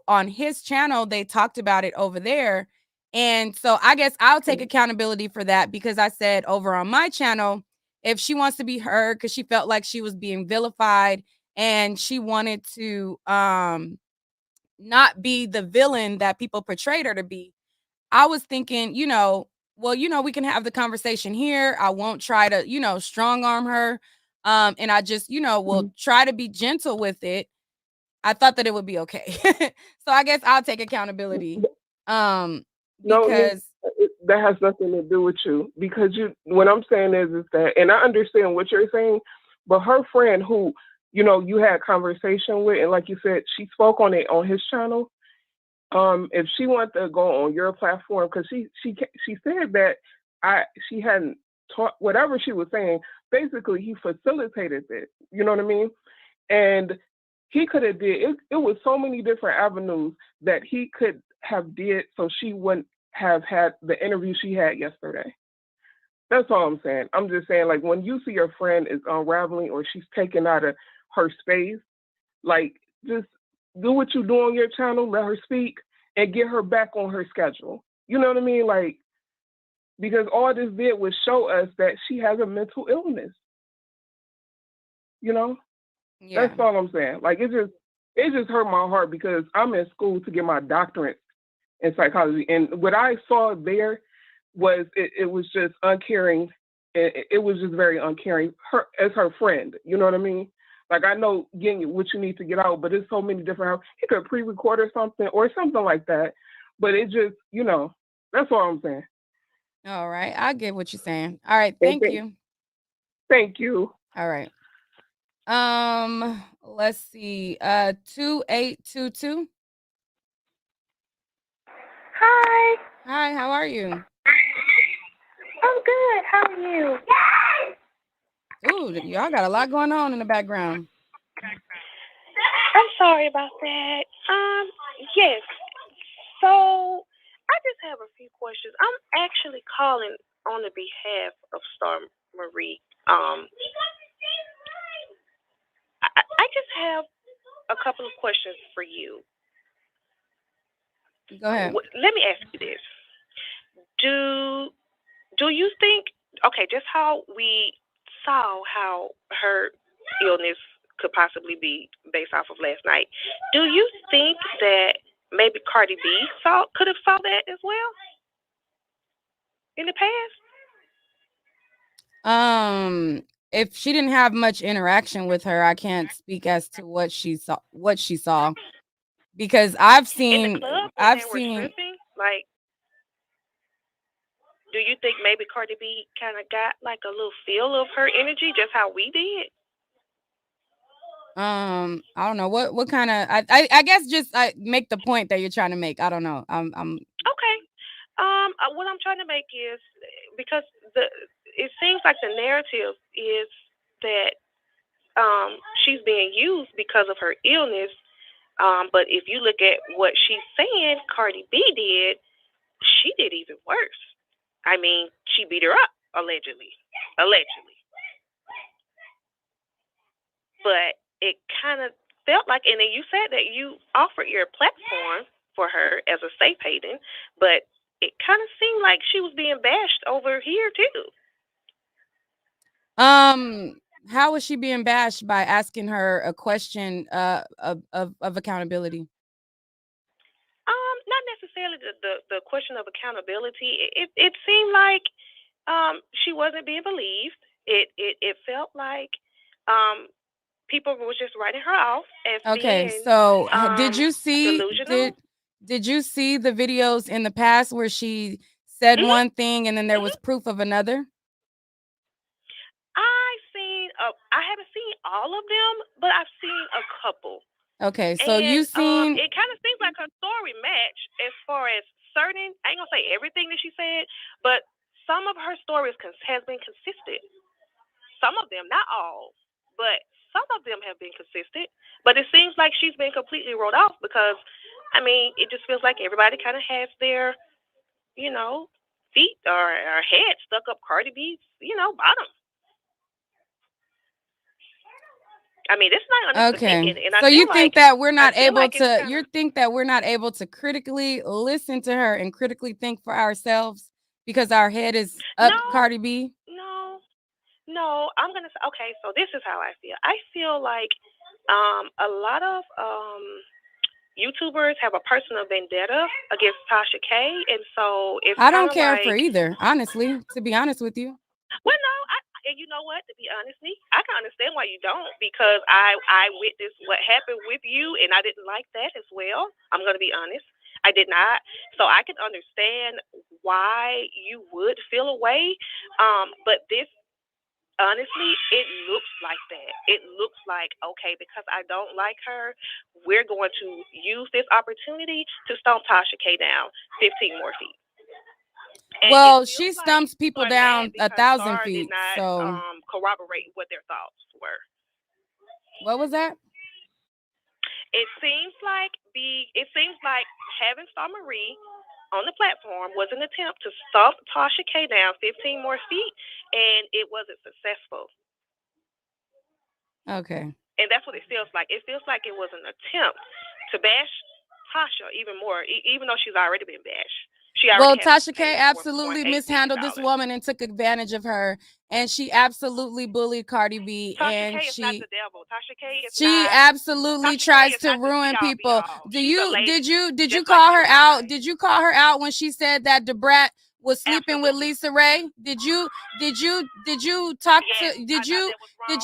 Speaker 1: on his channel they talked about it over there. And so I guess I'll take accountability for that, because I said over on my channel, if she wants to be heard because she felt like she was being vilified and she wanted to not be the villain that people portrayed her to be, I was thinking, we can have the conversation here. I won't try to, strong arm her. And I just, will try to be gentle with it. I thought that it would be okay. So I guess I'll take accountability. Because
Speaker 7: that has nothing to do with you. Because what I'm saying is that, and I understand what you're saying, but her friend who, you had conversation with, and like you said, she spoke on it on his channel. If she wanted to go on your platform, because she said that she hadn't taught whatever she was saying. Basically, he facilitated it. You know what I mean? And he could have did it. It was so many different avenues that he could have did, so she wouldn't have had the interview she had yesterday. That's all I'm saying. I'm just saying, like, when you see your friend is unraveling or she's taken out of her space, like, just do what you do on your channel, let her speak, and get her back on her schedule. You know what I mean? Like, because all this did was show us that she has a mental illness. Yeah. That's all I'm saying. Like, it just hurt my heart, because I'm in school to get my doctorate in psychology, and what I saw there was it was just uncaring. It was just very uncaring. Her as her friend, you know what I mean? Like, I know getting what you need to get out, but it's so many different. He could pre-record or something like that. But it just, that's all I'm saying.
Speaker 1: All right, I get what you're saying. All right, thank you.
Speaker 7: Thank you.
Speaker 1: All right. Let's see. 2822.
Speaker 8: Hi.
Speaker 1: Hi, how are you?
Speaker 8: I'm good. How are you?
Speaker 1: Ooh, y'all got a lot going on in the background.
Speaker 8: I'm sorry about that. Yes. So I just have a few questions. I'm actually calling on the behalf of Star Marie. I just have a couple of questions for you.
Speaker 1: Go ahead.
Speaker 8: Let me ask you this. Do you think, okay, just how we saw how her illness could possibly be based off of last night, do you think that maybe Cardi B could have saw that as well in the
Speaker 1: past? If she didn't have much interaction with her, I can't speak as to what she saw. Because I've seen
Speaker 8: in the club when they were stripping, like, do you think maybe Cardi B kind of got like a little feel of her energy, just how we did?
Speaker 1: I don't know what kind of. I guess just make the point that you're trying to make. I don't know. I'm
Speaker 8: okay. What I'm trying to make is, because it seems like the narrative is that she's being used because of her illness. But if you look at what she's saying Cardi B did, she did even worse. I mean, she beat her up, allegedly. But it kind of felt like, and then you said that you offered your platform for her as a safe haven, but it kind of seemed like she was being bashed over here too.
Speaker 1: How was she being bashed by asking her a question of accountability?
Speaker 8: Not necessarily the question of accountability. It seemed like she wasn't being believed. It felt like people were just writing her off as
Speaker 1: Okay,
Speaker 8: being
Speaker 1: so did you see
Speaker 8: delusional.
Speaker 1: did you see the videos in the past where she said one thing and then there was proof of another?
Speaker 8: I haven't seen all of them, but I've seen a couple.
Speaker 1: Okay, so
Speaker 8: And
Speaker 1: you seen
Speaker 8: it kind of seems like her story matched as far as certain. I ain't gonna say everything that she said, but some of her stories has been consistent. Some of them, not all, but some of them have been consistent. But it seems like she's been completely wrote off because, I mean, it just feels like everybody kind of has their, feet or head stuck up Cardi B's, bottom. I mean, this is my honest opinion, and I
Speaker 1: so
Speaker 8: feel
Speaker 1: you think that we're not
Speaker 8: feel
Speaker 1: able
Speaker 8: like it's
Speaker 1: to
Speaker 8: kinda-
Speaker 1: you think that we're not able to critically listen to her and critically think for ourselves because our head is up Cardi B?
Speaker 8: No, I'm gonna say okay. So this is how I feel. I feel like a lot of YouTubers have a personal vendetta against Tasha K, and so it's
Speaker 1: I
Speaker 8: kind
Speaker 1: don't
Speaker 8: of
Speaker 1: care
Speaker 8: like,
Speaker 1: for either, honestly, to be honest with you.
Speaker 8: well, no, and you know what? To be honestly, I can understand why you don't because I witnessed what happened with you, and I didn't like that as well. I'm gonna be honest. I did not, so I can understand why you would feel away. But this honestly, it looks like that. It looks like, okay, because I don't like her, we're going to use this opportunity to stomp Tasha K down 15 more feet. And
Speaker 1: well, she stumps people down 1,000 feet.
Speaker 8: Did not
Speaker 1: So
Speaker 8: corroborate what their thoughts were.
Speaker 1: what was that?
Speaker 8: It seems like having Star Marie on the platform was an attempt to stomp Tasha K down 15 more feet, and it wasn't successful.
Speaker 1: Okay.
Speaker 8: And that's what it feels like. It feels like it was an attempt to bash Tasha even more, even though she's already been bashed.
Speaker 1: Well, Tasha K absolutely mishandled this woman and took advantage of her, and she absolutely bullied Cardi B.
Speaker 8: Tasha K is not the devil. Tasha K is
Speaker 1: she
Speaker 8: not.
Speaker 1: absolutely
Speaker 8: Tasha
Speaker 1: tries
Speaker 8: K is
Speaker 1: to
Speaker 8: not
Speaker 1: ruin
Speaker 8: the
Speaker 1: people.
Speaker 8: Did
Speaker 1: you call her out? Did you call her out when she said that Debrat was sleeping with Lisa Ray? Did you talk to did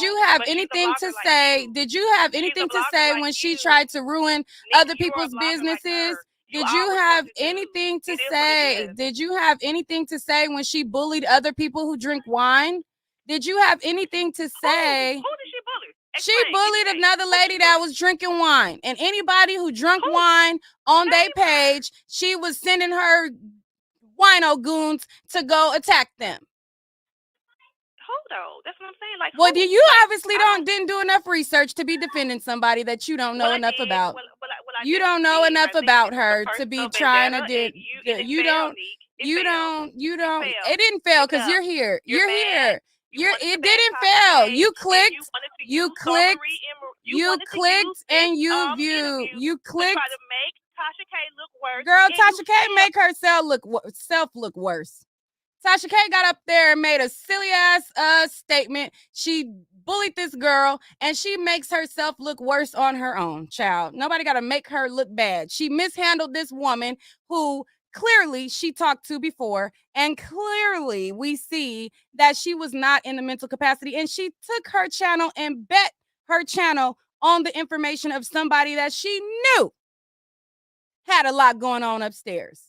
Speaker 1: you have anything to say? Did you have anything to say when she tried to ruin other people's businesses? Did you have anything to say? Did you have anything to say when she bullied other people who drink wine? Did you have anything to say?
Speaker 8: Who did she bully?
Speaker 1: She bullied another lady that was drinking wine. And anybody who drank wine on their page, she was sending her wino goons to go attack them.
Speaker 8: Hold on. That's what I'm saying. Like,
Speaker 1: well, you obviously didn't do enough research to be defending somebody that you don't know enough about. You don't know enough about her to be trying to do. You don't. It didn't fail because you're here. You're here. It didn't fail. You clicked and you viewed. You clicked.
Speaker 8: To try to make Tasha K look worse.
Speaker 1: Girl, Tasha K make herself look worse. Tasha K got up there and made a silly ass statement. She bullied this girl and she makes herself look worse on her own, child. Nobody got to make her look bad. She mishandled this woman who clearly she talked to before, and clearly we see that she was not in the mental capacity, and she took her channel and bet her channel on the information of somebody that she knew had a lot going on upstairs.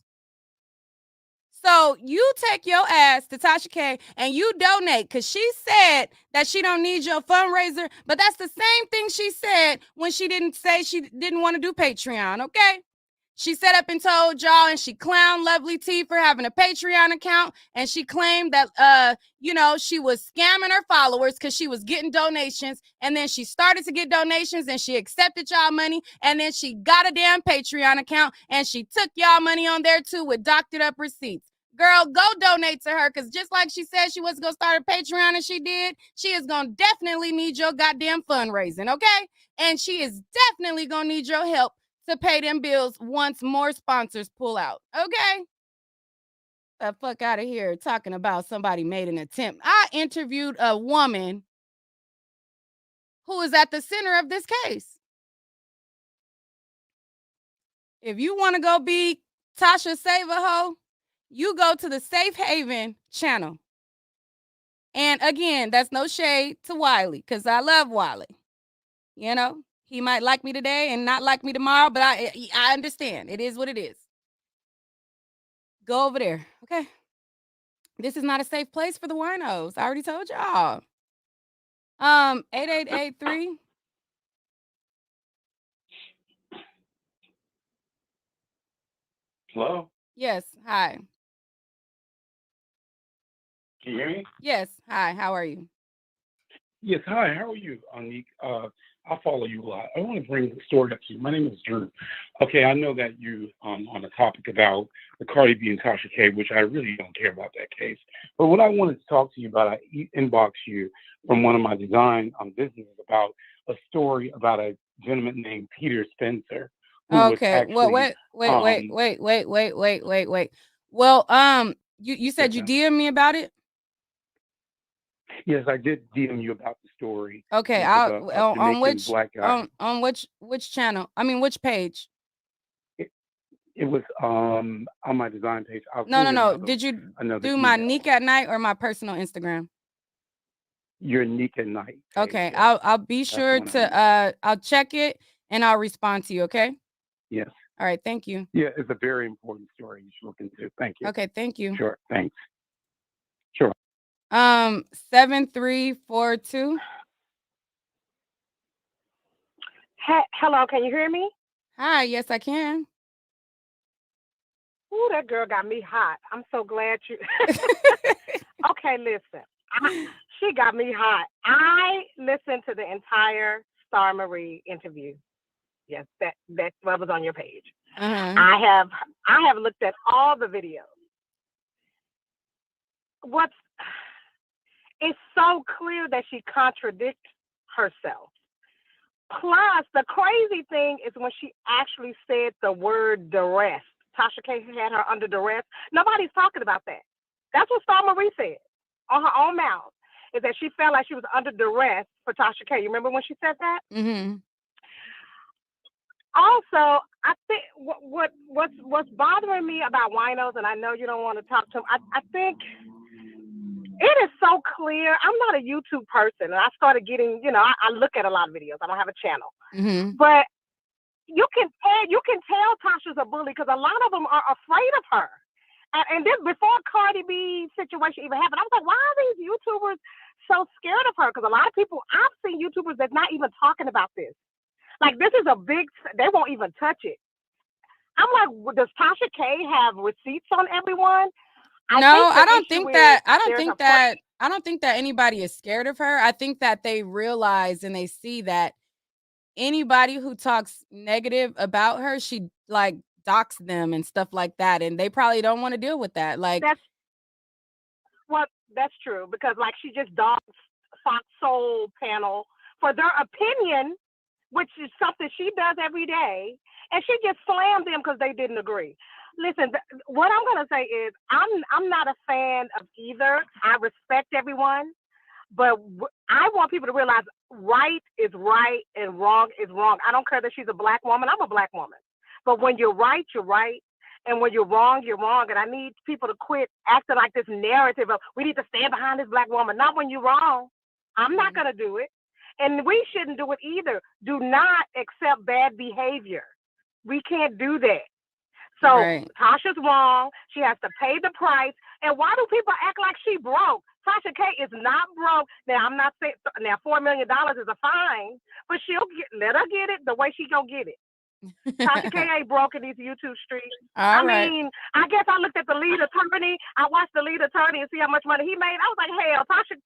Speaker 1: So you take your ass to Tasha K and you donate, because she said that she don't need your fundraiser, but that's the same thing she said when she didn't say she didn't want to do Patreon, okay? She set up and told y'all, and she clowned Lovely T for having a Patreon account, and she claimed that, she was scamming her followers because she was getting donations, and then she started to get donations, and she accepted y'all money, and then she got a damn Patreon account, and she took y'all money on there too with doctored up receipts. Girl, go donate to her, because just like she said she was going to start a Patreon, and she did, she is going to definitely need your goddamn fundraising, okay? And she is definitely going to need your help to pay them bills once more sponsors pull out, okay? The fuck out of here talking about somebody made an attempt. I interviewed a woman who is at the center of this case. If you want to go be Tasha Save a Hoe, you go to the Safe Haven channel. And again, that's no shade to Wiley, because I love Wiley. You know, he might like me today and not like me tomorrow, but I understand. It is what it is. Go over there, okay? This is not a safe place for the winos. I already told y'all. 8883.
Speaker 9: Hello?
Speaker 1: Yes, hi.
Speaker 9: Can you hear me?
Speaker 1: Yes, hi. How are you?
Speaker 9: Yes, hi. How are you, Anique? I follow you a lot. I want to bring the story up to you. My name is Drew. Okay, I know that you on a topic about the Cardi B and Tasha K, which I really don't care about that case. But what I wanted to talk to you about, I inboxed you from one of my design businesses about a story about a gentleman named Peter Spencer, who was
Speaker 1: Okay.
Speaker 9: actually
Speaker 1: Wait. Well, you said you DM'd me about it?
Speaker 9: yes, I did DM you about the story.
Speaker 1: Okay,
Speaker 9: It
Speaker 1: I'll
Speaker 9: was a
Speaker 1: on
Speaker 9: Jamaican
Speaker 1: which
Speaker 9: black guy.
Speaker 1: on which channel? I mean, which page?
Speaker 9: It was on my design page. I'll
Speaker 1: No.
Speaker 9: send you
Speaker 1: Did you
Speaker 9: another
Speaker 1: do my
Speaker 9: email.
Speaker 1: Nick at Night or my personal Instagram?
Speaker 9: Your Nick at Night page,
Speaker 1: Okay,
Speaker 9: yes.
Speaker 1: I'll be
Speaker 9: That's
Speaker 1: sure
Speaker 9: the one I meant.
Speaker 1: to I'll check it and I'll respond to you, okay?
Speaker 9: Yes.
Speaker 1: All right, thank you.
Speaker 9: Yeah, it's a very important story you should look into. Thank you.
Speaker 1: Okay, thank you.
Speaker 9: Sure. Thanks. Sure.
Speaker 1: 7342.
Speaker 10: Hello, can you hear me?
Speaker 1: Hi, yes I can.
Speaker 10: Ooh, that girl got me hot. I'm so glad you. Okay, listen. She got me hot. I listened to the entire Star Marie interview. Yes, that was on your page.
Speaker 1: Uh-huh.
Speaker 10: I have looked at all the videos. It's so clear that she contradicts herself. Plus, the crazy thing is when she actually said the word duress. Tasha K had her under duress. Nobody's talking about that. That's what Star Marie said on her own mouth, is that she felt like she was under duress for Tasha K. You remember when she said that?
Speaker 1: Mm-hmm.
Speaker 10: Also, I think what's bothering me about winos, and I know you don't want to talk to them, I think it is so clear. I'm not a YouTube person, and I started getting, I look at a lot of videos. I don't have a channel.
Speaker 1: Mm-hmm.
Speaker 10: But you can tell Tasha's a bully because a lot of them are afraid of her. And then before Cardi B situation even happened, I was like, why are these YouTubers so scared of her? Because a lot of people, I've seen YouTubers that's not even talking about this. Like, this is they won't even touch it. I'm like, does Tasha K have receipts on everyone?
Speaker 1: I don't think that anybody is scared of her. I think that they realize and they see that anybody who talks negative about her, she like docks them and stuff like that, and they probably don't want to deal with that. Like
Speaker 10: that's true, because like she just dogs Fox Soul panel for their opinion, which is something she does every day, and she just slammed them because they didn't agree. Listen, what I'm gonna say is I'm not a fan of either. I respect everyone, but I want people to realize right is right and wrong is wrong. I don't care that she's a black woman. I'm a black woman. But when you're right, you're right. And when you're wrong, you're wrong. And I need people to quit acting like this narrative of we need to stand behind this black woman. Not when you're wrong. I'm not going to do it. And we shouldn't do it either. Do not accept bad behavior. We can't do that. So right. Tasha's wrong. She has to pay the price. And why do people act like she broke? Tasha K is not broke. Now, I'm not saying, $4 million is a fine, but let her get it the way she gonna get it. Tasha K ain't broken these YouTube streets.
Speaker 1: All
Speaker 10: I
Speaker 1: right.
Speaker 10: mean, I guess I looked at the lead attorney. I watched the lead attorney and see how much money he made. I was like, hell,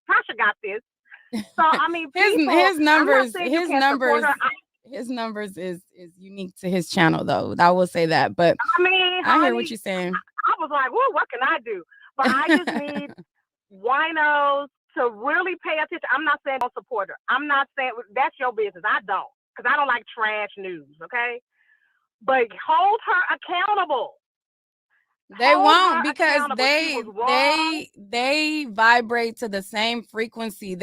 Speaker 10: Tasha got this. So I mean, people.
Speaker 1: his
Speaker 10: I'm not
Speaker 1: numbers
Speaker 10: saying you can't support her.
Speaker 1: his numbers is unique to his channel though. I will say that. But
Speaker 10: I mean,
Speaker 1: I hear what
Speaker 10: honey,
Speaker 1: you're saying.
Speaker 10: I was like, well, what can I do? But I just need winos to really pay attention. I'm not saying don't support her. I'm not saying that's your business. I don't, because I don't like trash news. Okay, but hold her accountable.
Speaker 1: They
Speaker 10: Hold
Speaker 1: won't
Speaker 10: her
Speaker 1: because
Speaker 10: accountable. She was wrong.
Speaker 1: they vibrate to the same frequency.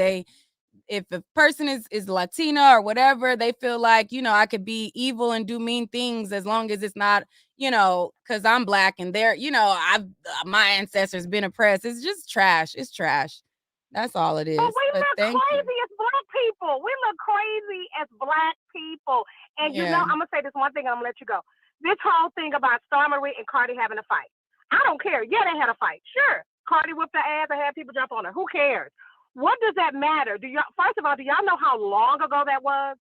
Speaker 1: If a person is Latina or whatever, they feel like, I could be evil and do mean things as long as it's not, because I'm black and they're, I've my ancestors been oppressed. It's just trash. It's trash. That's all it
Speaker 10: But
Speaker 1: is.
Speaker 10: we
Speaker 1: But
Speaker 10: look
Speaker 1: thank you.
Speaker 10: crazy as black people. We look crazy as black people. And
Speaker 1: Yeah.
Speaker 10: I'm gonna say this one thing and I'm gonna let you go. This whole thing about Star Marie and Cardi having a fight. I don't care. Yeah, they had a fight. Sure. Cardi whipped her ass and had people jump on her. Who cares? What does that matter? First of all, do y'all know how long ago that was?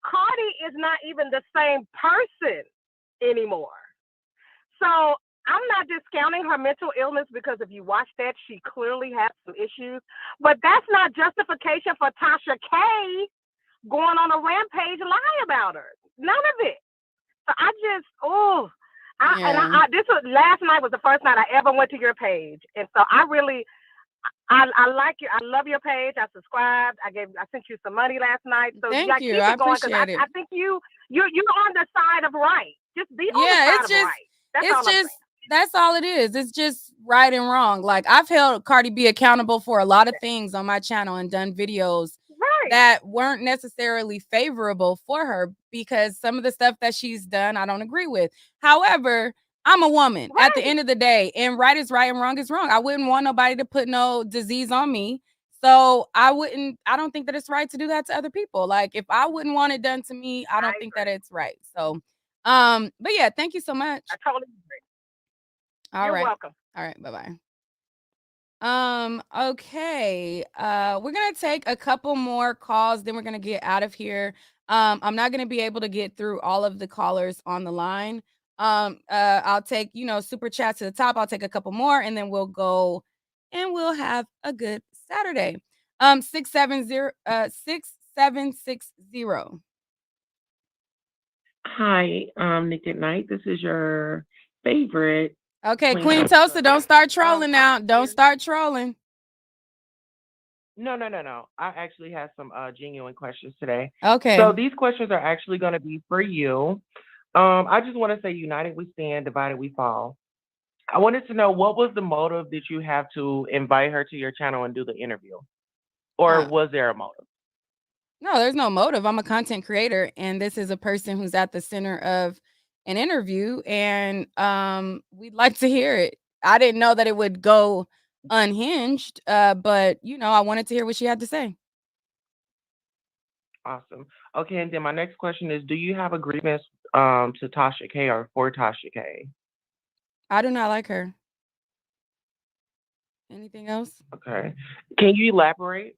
Speaker 10: Cardi is not even the same person anymore. So I'm not discounting her mental illness, because if you watch that, she clearly has some issues. But that's not justification for Tasha K going on a rampage and lie about her. None of it. So I just, this was last night was the first night I ever went to your page, and so I like you. I love your page. I subscribed. I sent you some money last night. So
Speaker 1: Thank you.
Speaker 10: keep
Speaker 1: I
Speaker 10: it going, because
Speaker 1: appreciate it.
Speaker 10: I think you're on the side of right. Just be on the side of right. That's all I'm saying.
Speaker 1: That's all it is. It's just right and wrong. Like, I've held Cardi B accountable for a lot of things on my channel and done videos that weren't necessarily favorable for her, because some of the stuff that she's done I don't agree with. However, I'm a woman at the end of the day, and right is right and wrong is wrong. I wouldn't want nobody to put no disease on me. So I don't think that it's right to do that to other people. Like, if I wouldn't want it done to me, I don't think that it's right. So but yeah, thank you so much.
Speaker 10: I totally agree.
Speaker 1: All
Speaker 10: You're
Speaker 1: right.
Speaker 10: welcome.
Speaker 1: All right, bye-bye. Okay. We're gonna take a couple more calls, then we're gonna get out of here. I'm not gonna be able to get through all of the callers on the line. I'll take, super chat to the top. I'll take a couple more and then we'll go and we'll have a good Saturday. 6760.
Speaker 11: Hi, Nick at Night. This is your favorite.
Speaker 1: Okay, Queen Tosa, don't start trolling now. Don't start trolling.
Speaker 11: No. I actually have some genuine questions today.
Speaker 1: Okay.
Speaker 11: So these questions are actually going to be for you. I just want to say, united we stand, divided we fall. I wanted to know, what was the motive that you have to invite her to your channel and do the interview? Or was there a motive?
Speaker 1: No, there's no motive. I'm a content creator, and this is a person who's at the center of an interview, and we'd like to hear it. I didn't know that it would go unhinged, but I wanted to hear what she had to say.
Speaker 11: Awesome. Okay, and then my next question is, do you have a grievance to Tasha K or for Tasha K?
Speaker 1: I do not like her. Anything else?
Speaker 11: Okay. Can you elaborate?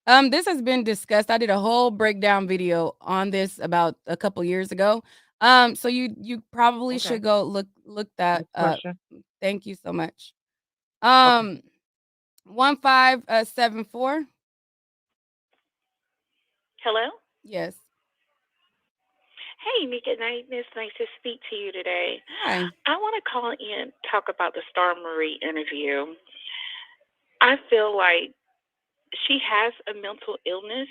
Speaker 1: This has been discussed. I did a whole breakdown video on this about a couple years ago. So you probably should go look that up. Thank you so much. 1574.
Speaker 12: Hello?
Speaker 1: Yes.
Speaker 12: Hey, Nick at Night. It's nice to speak to you today.
Speaker 1: Hi.
Speaker 12: I want to call in, talk about the Star Marie interview. I feel like she has a mental illness,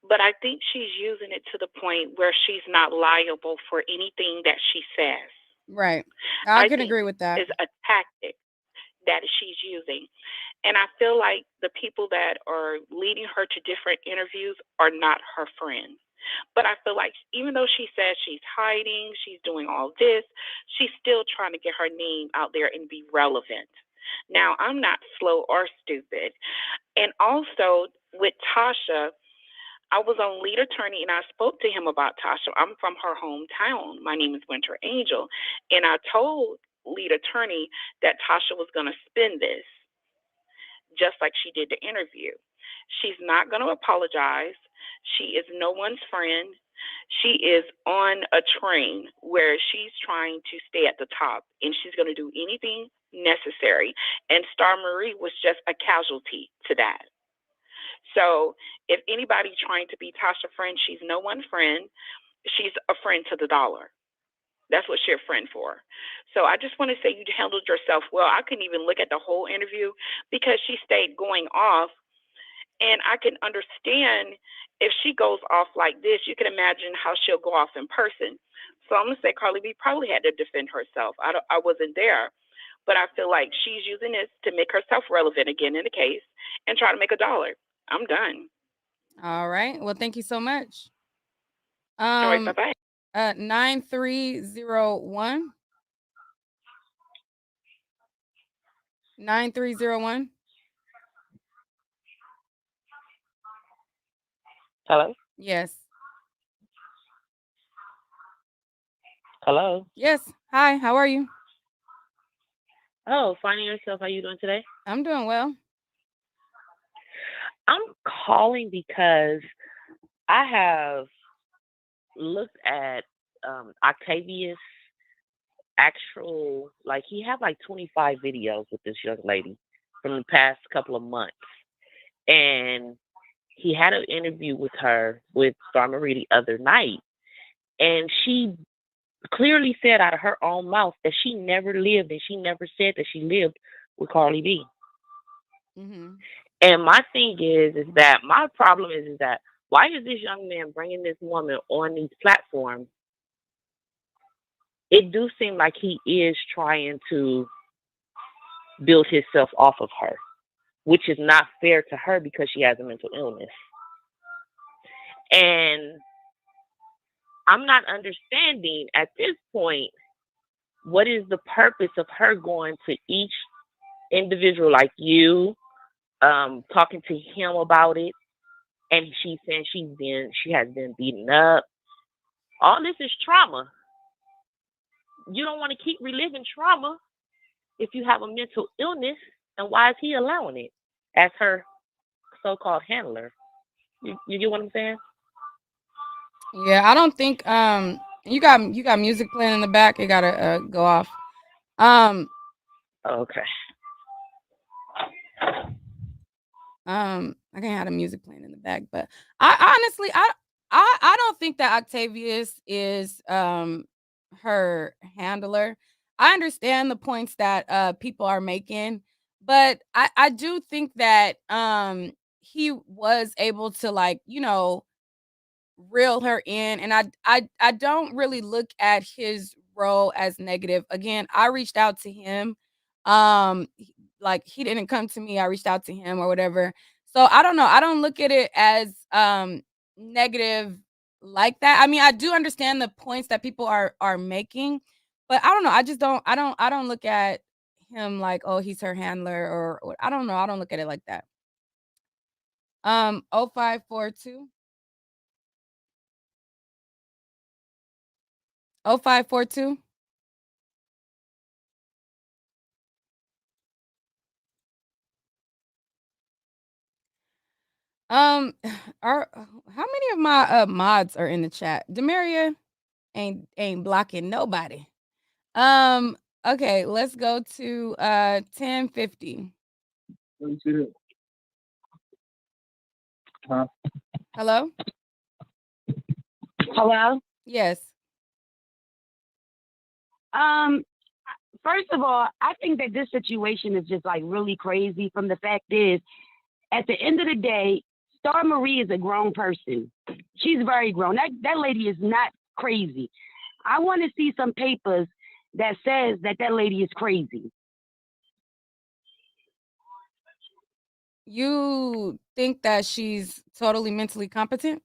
Speaker 12: but I think she's using it to the point where she's not liable for anything that she says.
Speaker 1: Right. I can agree with that.
Speaker 12: It's a tactic that she's using. And I feel like the people that are leading her to different interviews are not her friends. But I feel like even though she says she's hiding, she's doing all this, she's still trying to get her name out there and be relevant. Now, I'm not slow or stupid. And also with Tasha, I was on Lead Attorney and I spoke to him about Tasha. I'm from her hometown. My name is Winter Angel. And I told Lead Attorney that Tasha was going to spin this just like she did the interview. She's not going to apologize. She is no one's friend. She is on a train where she's trying to stay at the top, and she's going to do anything necessary. And Star Marie was just a casualty to that. So if anybody trying to be Tasha friend, she's no one friend. She's a friend to the dollar. That's what she's a friend for. So I just want to say you handled yourself well. I couldn't even look at the whole interview because she stayed going off. And I can understand if she goes off like this, you can imagine how she'll go off in person. So I'm going to say Carly B probably had to defend herself. I wasn't there. But I feel like she's using this to make herself relevant again in the case and try to make $1. I'm done.
Speaker 1: All right. Well, thank you so much.
Speaker 12: All right, bye-bye.
Speaker 1: 9301. 9301.
Speaker 11: Hello?
Speaker 1: Yes.
Speaker 11: Hello?
Speaker 1: Yes. Hi, how are you?
Speaker 11: Oh, finding yourself. How you doing today?
Speaker 1: I'm doing well.
Speaker 11: I'm calling because I have looked at Octavius actual, like he had like 25 videos with this young lady from the past couple of months. And he had an interview with her with Star Marie the other night. And she clearly said out of her own mouth that she never lived and she never said that she lived with Carly B.
Speaker 1: Mm-hmm.
Speaker 11: And my thing is that my problem is that why is this young man bringing this woman on these platforms? It do seem like he is trying to build himself off of her, which is not fair to her because she has a mental illness. And I'm not understanding at this point what is the purpose of her going to each individual like you, talking to him about it, and she's saying she has been beaten up. All this is trauma. You don't want to keep reliving trauma if you have a mental illness, and why is he allowing it as her so-called handler? You get what I'm saying?
Speaker 1: Yeah, I don't think you got music playing in the back. It gotta go off.
Speaker 11: Okay.
Speaker 1: I can't have the music playing in the back, but I honestly I don't think that Octavius is her handler. I understand the points that people are making, but I do think that he was able to, like, reel her in, and I don't really look at his role as negative. Again, I reached out to him. Like, he didn't come to me, I reached out to him or whatever. So I don't know. I don't look at it as negative like that. I mean, I do understand the points that people are making, but I don't know. I just don't look at him like, oh, he's her handler, or I don't know. I don't look at it like that. 0542. 0542. Are how many of my mods are in the chat? Demaria ain't blocking nobody. Okay, let's go to 1050. Hello?
Speaker 13: Hello?
Speaker 1: Yes.
Speaker 13: First of all, I think that this situation is just like really crazy. From the fact is, at the end of the day, Star Marie is a grown person. She's very grown. That lady is not crazy. I want to see some papers that says that lady is crazy.
Speaker 1: You think that she's totally mentally competent?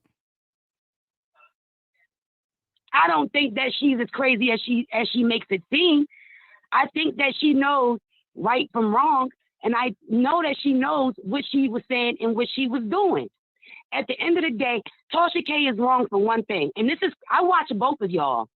Speaker 13: I don't think that she's as crazy as she makes it seem. I think that she knows right from wrong, and I know that she knows what she was saying and what she was doing. At the end of the day, Tasha K is wrong for one thing, and I watch both of y'all.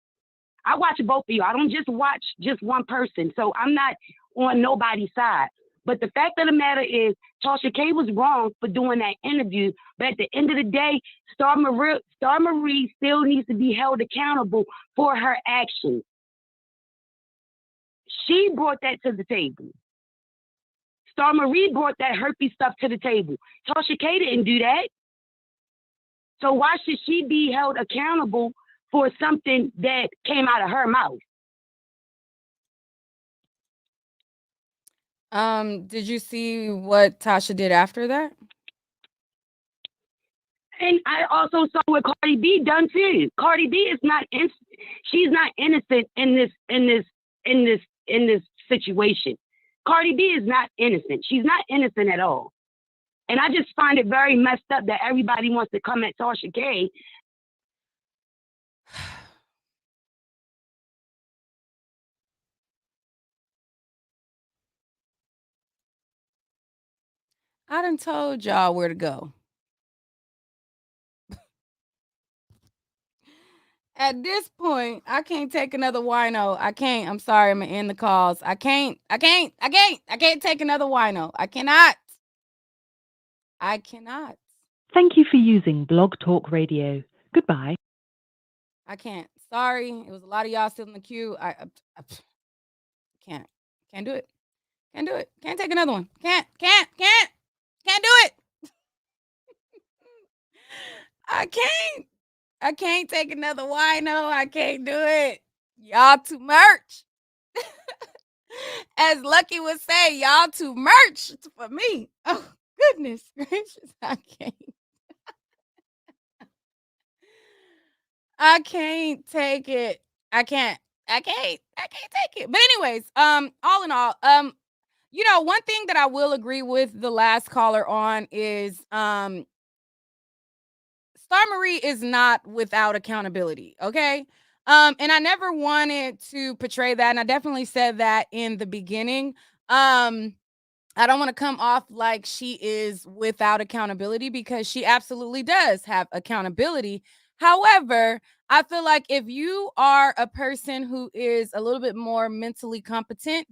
Speaker 13: I don't just watch just one person, so I'm not on nobody's side. But the fact of the matter is, Tasha K was wrong for doing that interview. But at the end of the day, Star Marie still needs to be held accountable for her actions. She brought that to the table. Star Marie brought that herpes stuff to the table. Tasha K didn't do that. So why should she be held accountable for something that came out of her mouth?
Speaker 1: Did you see what Tasha did after that?
Speaker 13: And I also saw what Cardi B done too. Cardi B is not she's not innocent in this situation. Cardi B is not innocent. She's not innocent at all. And I just find it very messed up that everybody wants to come at Tasha K.
Speaker 1: I done told y'all where to go. At this point, I can't take another wino. I can't. I'm sorry. I'm gonna end the calls. I can't take another wino. I cannot.
Speaker 3: Thank you for using Blog Talk Radio. Goodbye.
Speaker 1: I can't. Sorry. It was a lot of y'all still in the queue. I can't. Can't do it. Can't do it. Can't take another one. Can't do it. I can't take another wino. I can't do it. Y'all too much. As Lucky would say, y'all too much for me. Oh, goodness gracious. I can't. I can't take it. I can't take it. But anyways, all in all, one thing that I will agree with the last caller on is Star Marie is not without accountability, okay? And I never wanted to portray that, and I definitely said that in the beginning. I don't want to come off like she is without accountability because she absolutely does have accountability. However, I feel like if you are a person who is a little bit more mentally competent,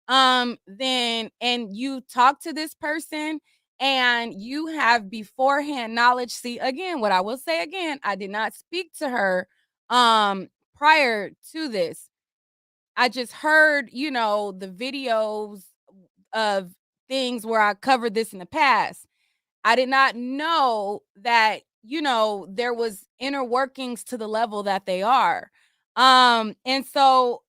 Speaker 1: then and you talk to this person and you have beforehand knowledge. See, again, what I will say again, I did not speak to her prior to this. I just heard, the videos of things where I covered this in the past. I did not know that, there was inner workings to the level that they are. And so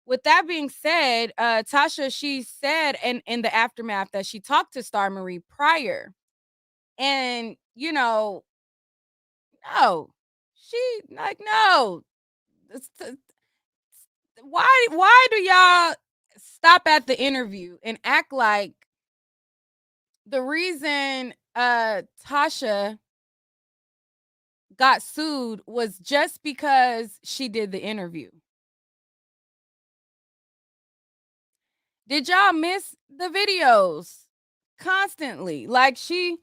Speaker 1: with that being said, Tasha, she said in the aftermath that she talked to Star Marie prior. And, no, no. Why do y'all stop at the interview and act like the reason Tasha got sued was just because she did the interview? Did y'all miss the videos constantly? Like she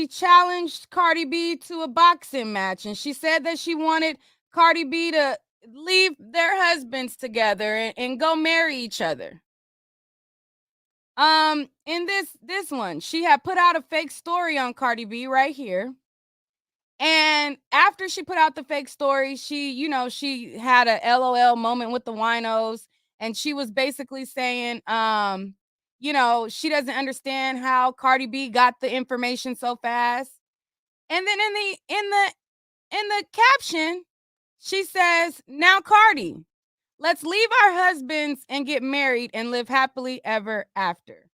Speaker 1: challenged Cardi B to a boxing match, and she said that she wanted Cardi B to leave their husbands together and go marry each other. In this one, she had put out a fake story on Cardi B right here. And after she put out the fake story, she had a LOL moment with the winos, and she was basically saying, she doesn't understand how Cardi B got the information so fast. And then in the caption, she says, "Now Cardi, let's leave our husbands and get married and live happily ever after."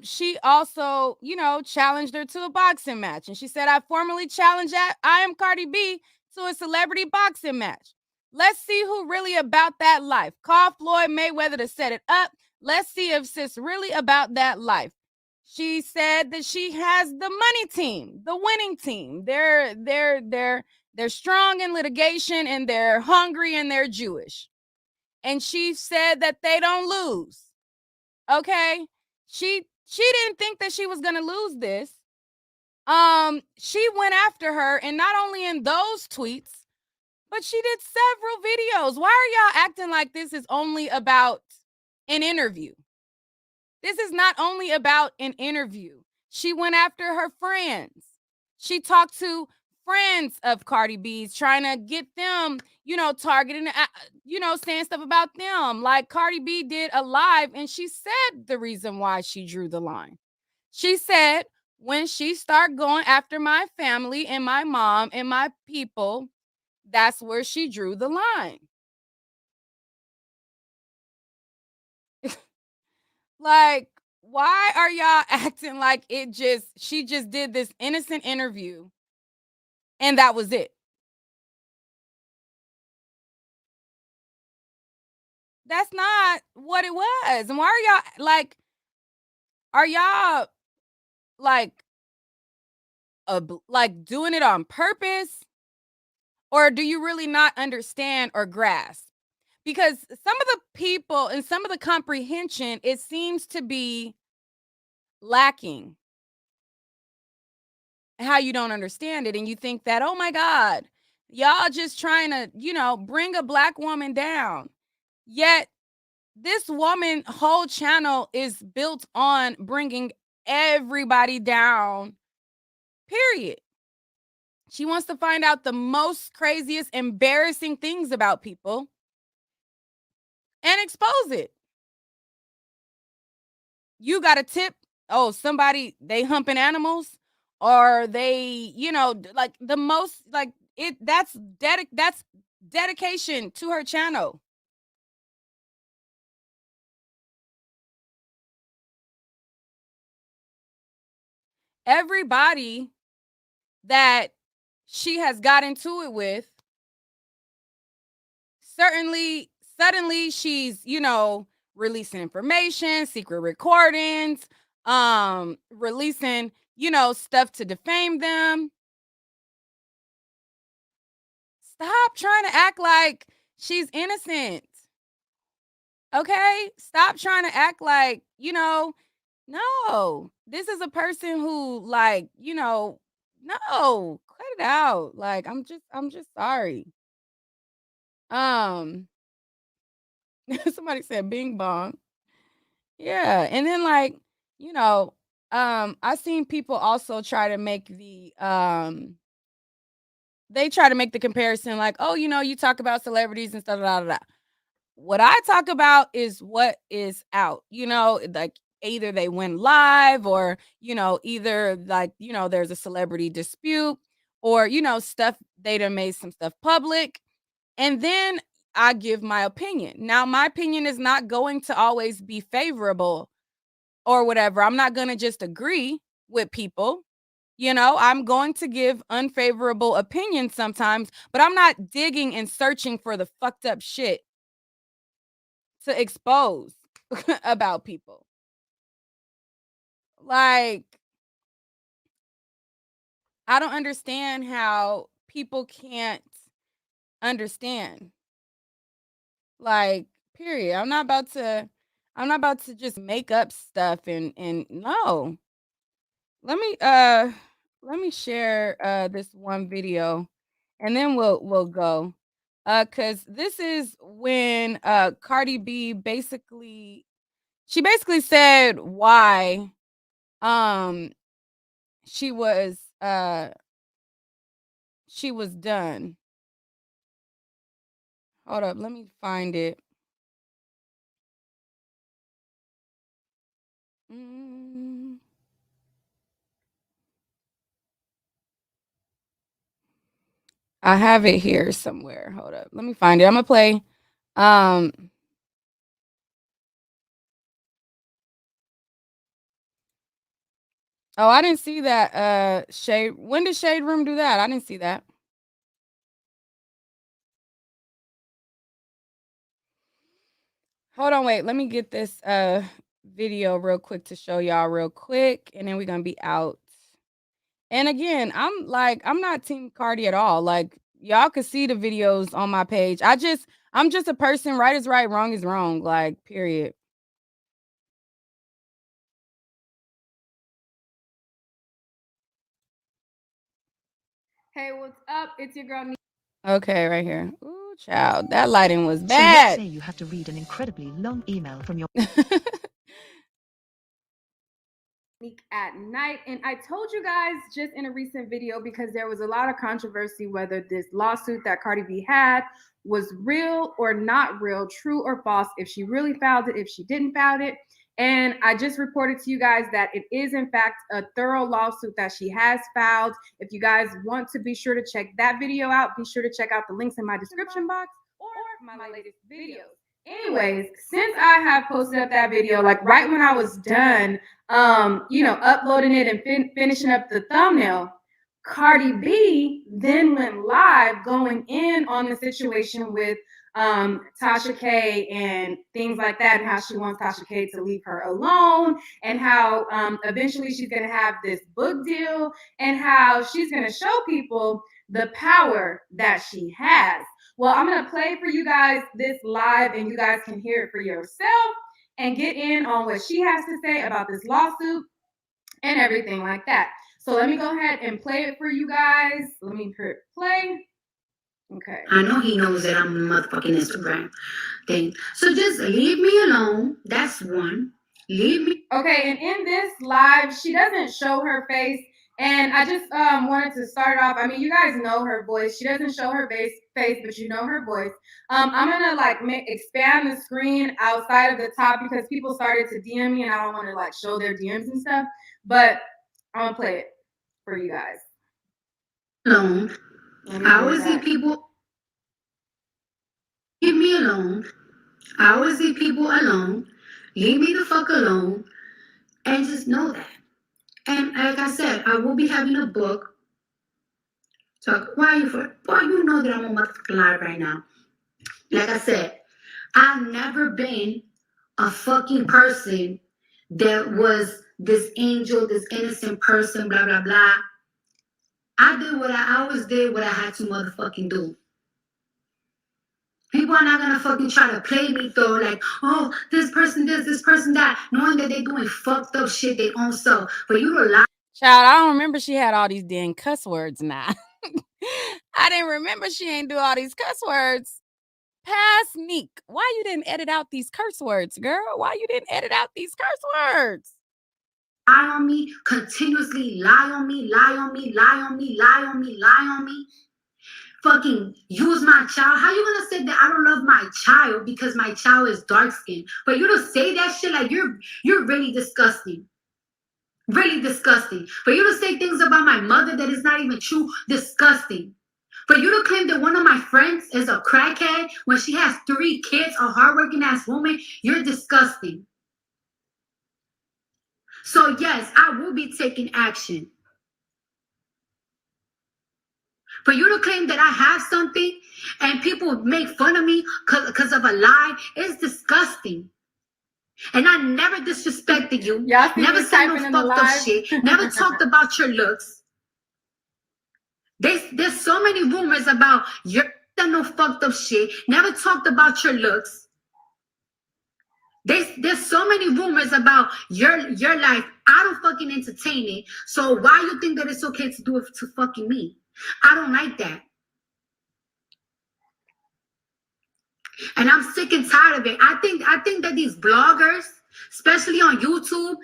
Speaker 1: She also, challenged her to a boxing match. And she said, "I formally challenge I am Cardi B to a celebrity boxing match. Let's see who really about that life. Call Floyd Mayweather to set it up. Let's see if sis really about that life." She said that she has the money team, the winning team. They're strong in litigation, and they're hungry, and they're Jewish. And she said that they don't lose. Okay? She didn't think that she was going to lose this. She went after her, and not only in those tweets, but she did several videos. Why are y'all acting like this is only about an interview? This is not only about an interview. She went after her friends. She talked to friends of Cardi B's, trying to get them, targeting, saying stuff about them. Like Cardi B did a live and she said the reason why she drew the line. She said, when she started going after my family and my mom and my people, that's where she drew the line. Like, why are y'all acting like she just did this innocent interview and that was it? That's not what it was. And why are y'all like doing it on purpose? Or do you really not understand or grasp? Because some of the people and some of the comprehension, it seems to be lacking. How you don't understand it and you think that, oh my God, y'all just trying to, bring a Black woman down. Yet this woman whole channel is built on bringing everybody down, period. She wants to find out the most craziest, embarrassing things about people and expose it. You got a tip? Oh, somebody, they humping animals, or they, like the most, like it. That's dedication to her channel. Everybody that she has got into it with, suddenly she's, releasing information, secret recordings, releasing, stuff to defame them. Stop trying to act like she's innocent. Okay? Stop trying to act like, no. This is a person who no, cut it out. Like I'm just sorry. Somebody said bing bong. Yeah, and then I seen people also try to make they try to make the comparison like, oh, you talk about celebrities and stuff, da, da, da. What I talk about is what is out, like either they went live or, either there's a celebrity dispute or, stuff, they done made some stuff public. And then I give my opinion. Now, my opinion is not going to always be favorable or whatever. I'm not going to just agree with people. I'm going to give unfavorable opinions sometimes, but I'm not digging and searching for the fucked up shit to expose about people. Like, I don't understand how people can't understand. Like, period. I'm not about to just make up stuff and no. Let me share this one video and then we'll go. Cuz this is when Cardi B basically said why she was done. Hold up, let me find it. I have it here somewhere. Hold up. Let me find it. I'm gonna play. Oh, I didn't see that. Shade. When did Shade Room do that? I didn't see that. Hold on, wait. Let me get this video real quick to show y'all real quick, and then we're gonna be out. And again, I'm not Team Cardi at all. Like, y'all could see the videos on my page. I'm just a person. Right is right, wrong is wrong. Like, period. Hey, what's up? It's your girl. Okay, right here. Ooh, child, that lighting was
Speaker 14: So let's
Speaker 1: bad.
Speaker 14: say you have to read an incredibly long email from your
Speaker 1: at night. And I told you guys just in a recent video, because there was a lot of controversy whether this lawsuit that Cardi B had was real or not real, true or false, if she really filed it, if she didn't file it. And I just reported to you guys that it is in fact a thorough lawsuit that she has filed. If you guys want to be sure to check that video out, be sure to check out the links in my description box or my latest videos. Anyways, since I have posted up that video, like right when I was done, uploading it and finishing up the thumbnail, Cardi B then went live going in on the situation with Tasha K and things like that, and how she wants Tasha K to leave her alone, and how eventually she's going to have this book deal, and how she's going to show people the power that she has. Well, I'm going to play for you guys this live, and you guys can hear it for yourself and get in on what she has to say about this lawsuit and everything like that. So let me go ahead and play it for you guys. Let me play. Okay.
Speaker 14: I know he knows that I'm a motherfucking Instagram thing. So just leave me alone. That's one. Leave me.
Speaker 1: Okay, and in this live, she doesn't show her face. And I just wanted to start off. I mean, you guys know her voice. She doesn't show her face, but you know her voice. I'm gonna expand the screen outside of the top because people started to DM me, and I don't want to show their DMs and stuff. But I'm gonna play it for you guys.
Speaker 14: Alone. I always see people. Leave me alone. I always see people alone. Leave me the fuck alone. And just know that. And like I said, I will be having a book. Talk. Why are you for? Boy, you know that I'm on motherfucking live right now. Like I said, I've never been a fucking person that was this angel, this innocent person, blah, blah, blah. I did what I always did, what I had to motherfucking do. People are not gonna fucking try to play me though, like, oh, this person this person that, knowing that they doing fucked up shit their own self. But you don't lie.
Speaker 1: Child, I don't remember she had all these damn cuss words now. I didn't remember she ain't do all these cuss words. Pass Neek. Why you didn't edit out these curse words, girl? Why you didn't edit out these curse words?
Speaker 14: Lie on me, continuously lie on me, lie on me, lie on me, lie on me, lie on me. Fucking use my child. How you gonna say that I don't love my child because my child is dark skinned? But you don't say that shit, like you're really disgusting. Really disgusting. For you to say things about my mother that is not even true, disgusting. For you to claim that one of my friends is a crackhead when she has 3 kids, a hardworking ass woman, you're disgusting. So yes, I will be taking action. For you to claim that I have something and people make fun of me because of a lie is disgusting. And I never disrespected you. Never said no fucked up shit. Never talked about your looks. There's so many rumors about your no fucked up shit. Never talked about your looks. There's so many rumors about your life. I don't fucking entertain it. So why you think that it's okay to do it to fucking me? I don't like that. And I'm sick and tired of it. I think that these bloggers, especially on YouTube,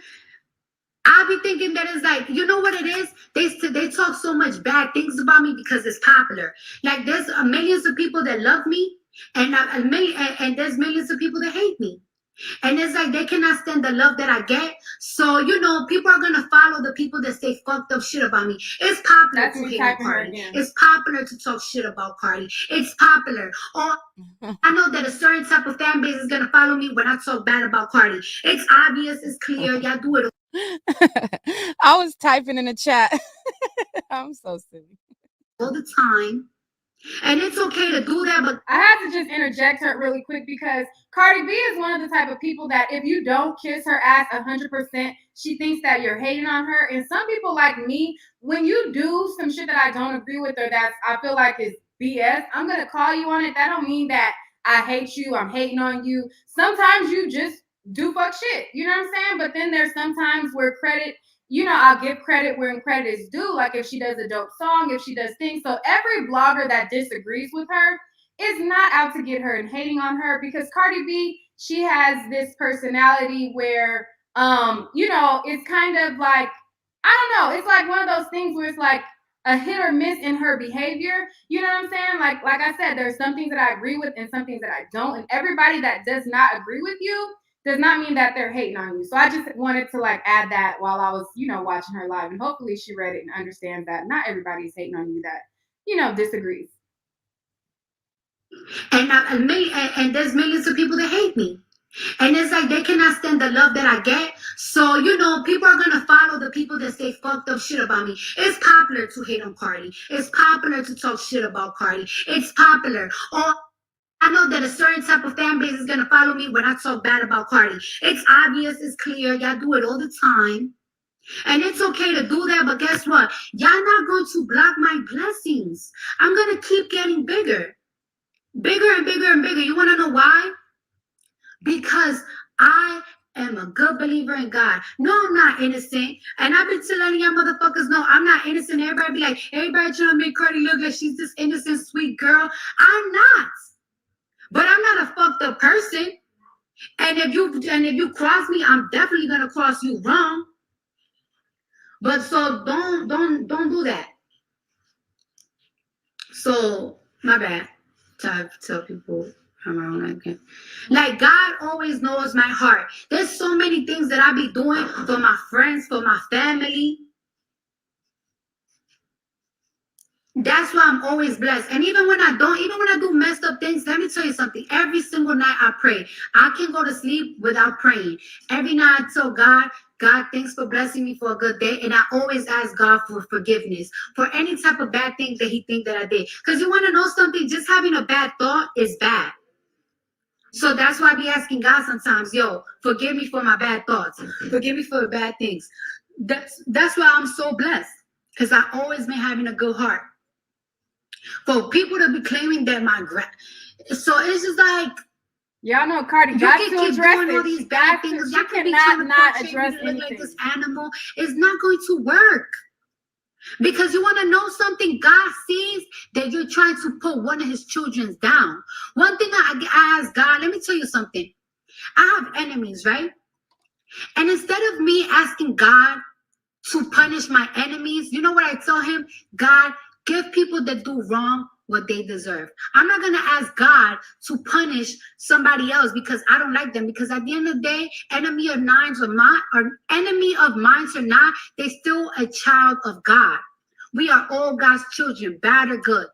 Speaker 14: I be thinking that it's like, you know what it is? They talk so much bad things about me because it's popular. Like there's millions of people that love me, and there's millions of people that hate me. And it's like they cannot stand the love that I get. So, people are going to follow the people that say fucked up shit about me. It's popular to hate Cardi. It's popular to talk shit about Cardi. It's popular. Or I know that a certain type of fan base is going to follow me when I talk bad about Cardi. It's obvious. It's clear. Y'all do it.
Speaker 1: I was typing in the chat. I'm so silly.
Speaker 14: All the time. And it's okay to do that, but
Speaker 1: I had to just interject her really quick because Cardi B is one of the type of people that if you don't kiss her ass 100%, she thinks that you're hating on her. And some people like me, when you do some shit that I don't agree with or that I feel like is BS, I'm going to call you on it. That don't mean that I hate you, I'm hating on you. Sometimes you just do fuck shit. You know what I'm saying? But then there's sometimes where credit, I'll give credit where credit is due. Like if she does a dope song, if she does things. So every blogger that disagrees with her is not out to get her and hating on her because Cardi B, she has this personality where it's kind of like, I don't know, it's like one of those things where it's like a hit or miss in her behavior. You know what I'm saying? Like I said, there's some things that I agree with and some things that I don't. And everybody that does not agree with you does not mean that they're hating on you. So I just wanted to like add that while I was, watching her live. And hopefully she read it and understands that not everybody's hating on you that, disagrees.
Speaker 14: And there's millions of people that hate me. And it's like they cannot stand the love that I get. So, people are going to follow the people that say fucked up shit about me. It's popular to hate on Cardi. It's popular to talk shit about Cardi. It's popular. Or I know that a certain type of fan base is going to follow me when I talk bad about Cardi. It's obvious. It's clear. Y'all do it all the time. And it's okay to do that. But guess what? Y'all not going to block my blessings. I'm going to keep getting bigger. Bigger and bigger and bigger. You want to know why? Because I am a good believer in God. No, I'm not innocent. And I've been telling y'all motherfuckers, no, I'm not innocent. Everybody be like, everybody trying to make Cardi look like she's this innocent, sweet girl. I'm not. But I'm not a fucked up person. And if you cross me, I'm definitely gonna cross you wrong. But so don't do that. So my bad. Tell people I'm wrong again. Like God always knows my heart. There's so many things that I be doing for my friends, for my family. That's why I'm always blessed. And even when I do messed up things, let me tell you something. Every single night I pray. I can go to sleep without praying. Every night I tell God, thanks for blessing me for a good day. And I always ask God for forgiveness for any type of bad thing that he think that I did. Because you want to know something? Just having a bad thought is bad. So that's why I be asking God sometimes, yo, forgive me for my bad thoughts. Forgive me for the bad things. That's why I'm so blessed. Because I always been having a good heart. For people to be claiming that so it's just like,
Speaker 1: y'all know Cardi got to address
Speaker 14: doing all these bad things. Y'all can not address anything. Like this animal. It's not going to work. Because you want to know something? God sees that you're trying to put one of his children down. One thing I ask God, let me tell you something. I have enemies, right? And instead of me asking God to punish my enemies, you know what I tell him? God, give people that do wrong what they deserve. I'm not going to ask God to punish somebody else because I don't like them. Because at the end of the day, enemy of mine or not, they're still a child of God. We are all God's children, bad or good.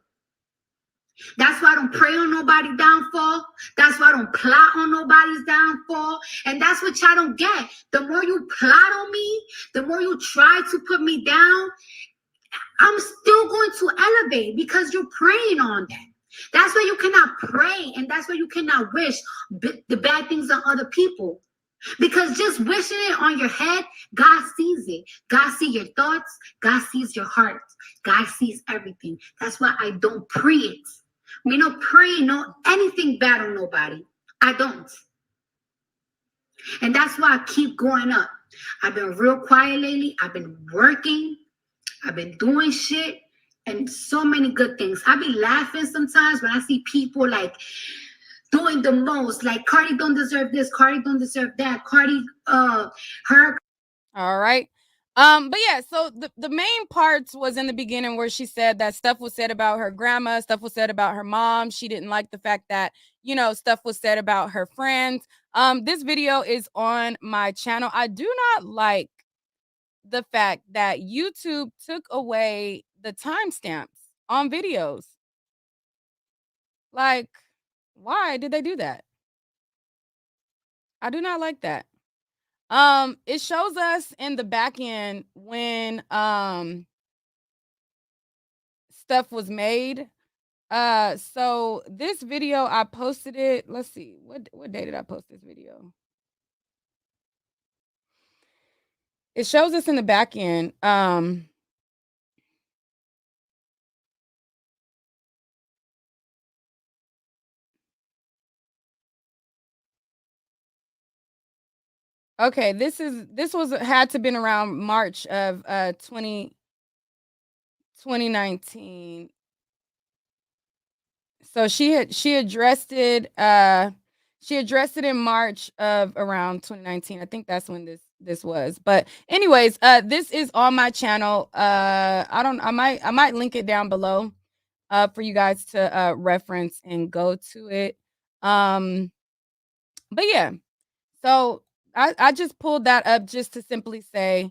Speaker 14: That's why I don't pray on nobody's downfall. That's why I don't plot on nobody's downfall. And that's what y'all don't get. The more you plot on me, the more you try to put me down, I'm still going to elevate because you're praying on that. That's why you cannot pray, and that's why you cannot wish the bad things on other people. Because just wishing it on your head, God sees it. God sees your thoughts. God sees your heart. God sees everything. That's why I don't preach. We don't pray no anything bad on nobody. I don't. And that's why I keep going up. I've been real quiet lately. I've been working. I've been doing shit and so many good things. I be laughing sometimes when I see people like doing the most. Like Cardi don't deserve this. Cardi don't deserve that. Cardi, her.
Speaker 1: All right. But yeah, so the main parts was in the beginning where she said that stuff was said about her grandma, stuff was said about her mom. She didn't like the fact that, stuff was said about her friends. This video is on my channel. I do not like the fact that YouTube took away the timestamps on videos. Like, why did they do that? I do not like that. It shows us in the back end when stuff was made. So this video I posted it. Let's see, what day did I post this video? It shows us in the back end. Okay, this had to been around March of 2019. So she addressed it in March of around 2019. I think that's when this this was. But anyways, this is on my channel. I might link it down below for you guys to reference and go to it. But yeah. So I just pulled that up just to simply say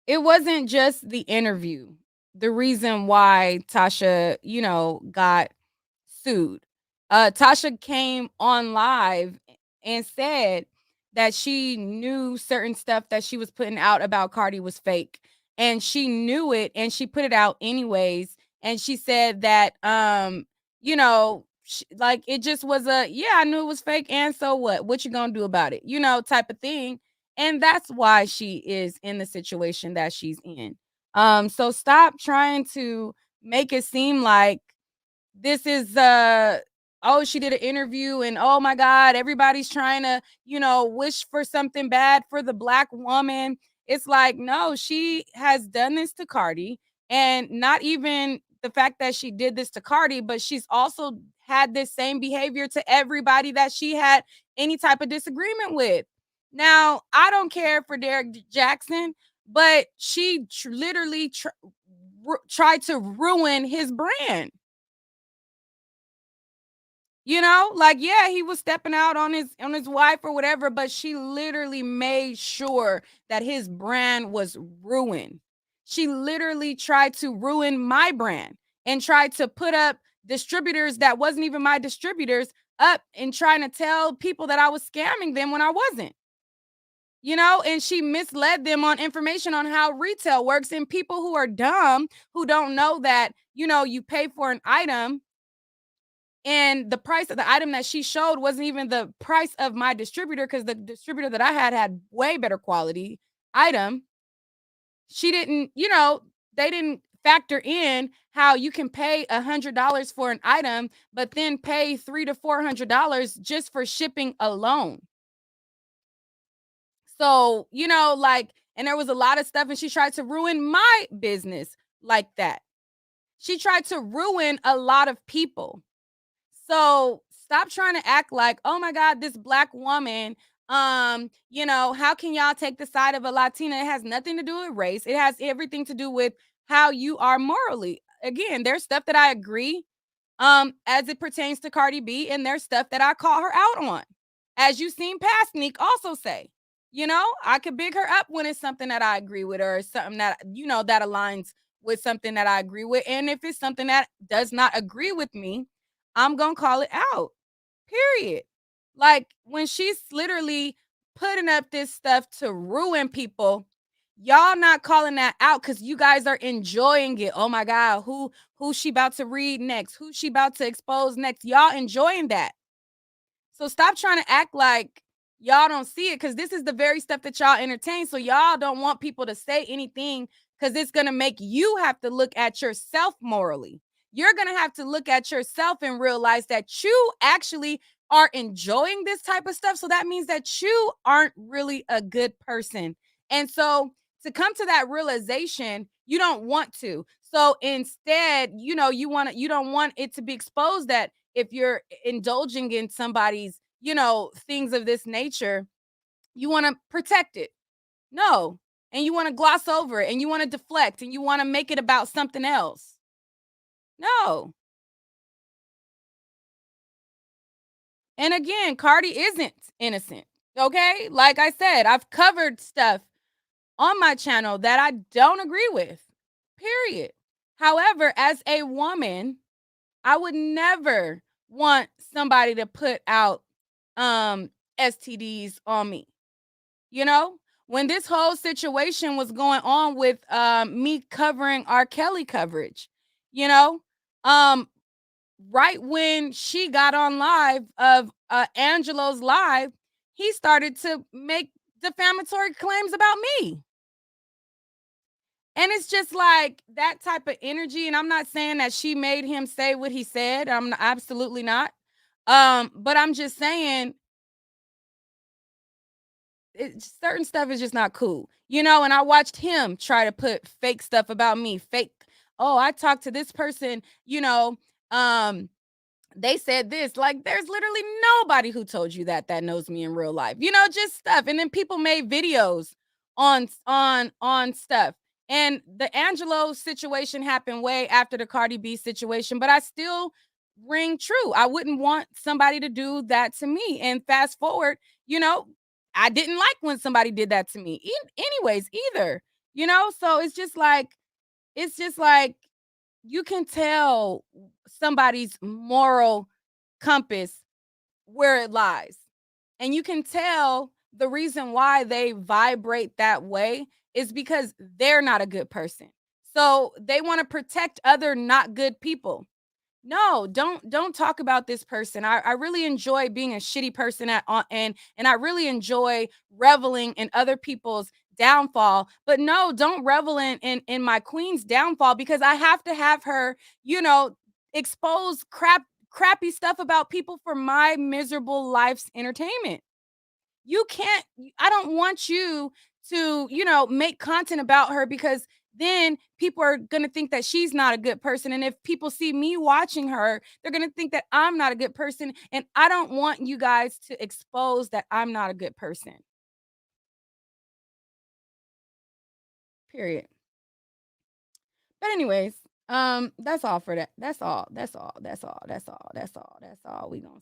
Speaker 1: it wasn't just the interview. The reason why Tasha, got sued. Tasha came on live and said that she knew certain stuff that she was putting out about Cardi was fake. And she knew it and she put it out anyways. And she said that like it just was I knew it was fake and so what you gonna do about it, type of thing. And that's why she is in the situation that she's in. So stop trying to make it seem like this is oh, she did an interview and oh my god, everybody's trying to wish for something bad for the Black woman. It's like, no, she has done this to Cardi, and not even the fact that she did this to Cardi, but she's also had this same behavior to everybody that she had any type of disagreement with. Now, I don't care for Derek Jackson, but she literally tried to ruin his brand. Like, yeah, he was stepping out on his wife or whatever, but she literally made sure that his brand was ruined. She literally tried to ruin my brand and tried to put up distributors that wasn't even my distributors up and trying to tell people that I was scamming them when I wasn't. And she misled them on information on how retail works, and people who are dumb, who don't know that, you pay for an item and the price of the item that she showed wasn't even the price of my distributor, because the distributor that I had way better quality item. She didn't, they didn't factor in how you can pay $100 for an item, but then pay $300 to $400 just for shipping alone. So, and there was a lot of stuff, and she tried to ruin my business like that. She tried to ruin a lot of people. So stop trying to act like, oh my God, this Black woman, how can y'all take the side of a Latina? It has nothing to do with race. It has everything to do with how you are morally. Again, there's stuff that I agree as it pertains to Cardi B, and there's stuff that I call her out on. As you've seen Pastnik also say, I could big her up when it's something that I agree with, or something that, that aligns with something that I agree with. And if it's something that does not agree with me, I'm going to call it out, period. Like, when she's literally putting up this stuff to ruin people, y'all not calling that out because you guys are enjoying it. Oh my God, who's she about to read next? Who's she about to expose next? Y'all enjoying that. So stop trying to act like y'all don't see it, because this is the very stuff that y'all entertain. So y'all don't want people to say anything because it's going to make you have to look at yourself morally. You're going to have to look at yourself and realize that you actually are enjoying this type of stuff. So that means that you aren't really a good person. And so to come to that realization, you don't want to. So instead, you don't want it to be exposed that if you're indulging in somebody's, things of this nature, you want to protect it. No. And you want to gloss over it, and you want to deflect, and you want to make it about something else. No. And again, Cardi isn't innocent. Okay? Like I said, I've covered stuff on my channel that I don't agree with. Period. However, as a woman, I would never want somebody to put out STDs on me. When this whole situation was going on with me covering R. Kelly coverage, right when she got on live of Angelo's live, he started to make defamatory claims about me. And it's just like that type of energy. And I'm not saying that she made him say what he said. I'm absolutely not. But I'm just saying certain stuff is just not cool, and I watched him try to put fake stuff about me. Oh, I talked to this person, they said this. Like, there's literally nobody who told you that knows me in real life. Just stuff. And then people made videos on stuff. And the Angelo situation happened way after the Cardi B situation, but I still ring true. I wouldn't want somebody to do that to me. And fast forward, I didn't like when somebody did that to me. Anyways, either. So it's just like you can tell somebody's moral compass where it lies. And you can tell the reason why they vibrate that way is because they're not a good person. So they want to protect other not good people. No, don't talk about this person. I really enjoy being a shitty person and I really enjoy reveling in other people's downfall. But no, don't revel in my queen's downfall, because I have to have her, expose crappy stuff about people for my miserable life's entertainment. I don't want you to, make content about her, because then people are going to think that she's not a good person. And if people see me watching her, they're going to think that I'm not a good person. And I don't want you guys to expose that I'm not a good person. Period. But anyways, that's all for that. That's all we gonna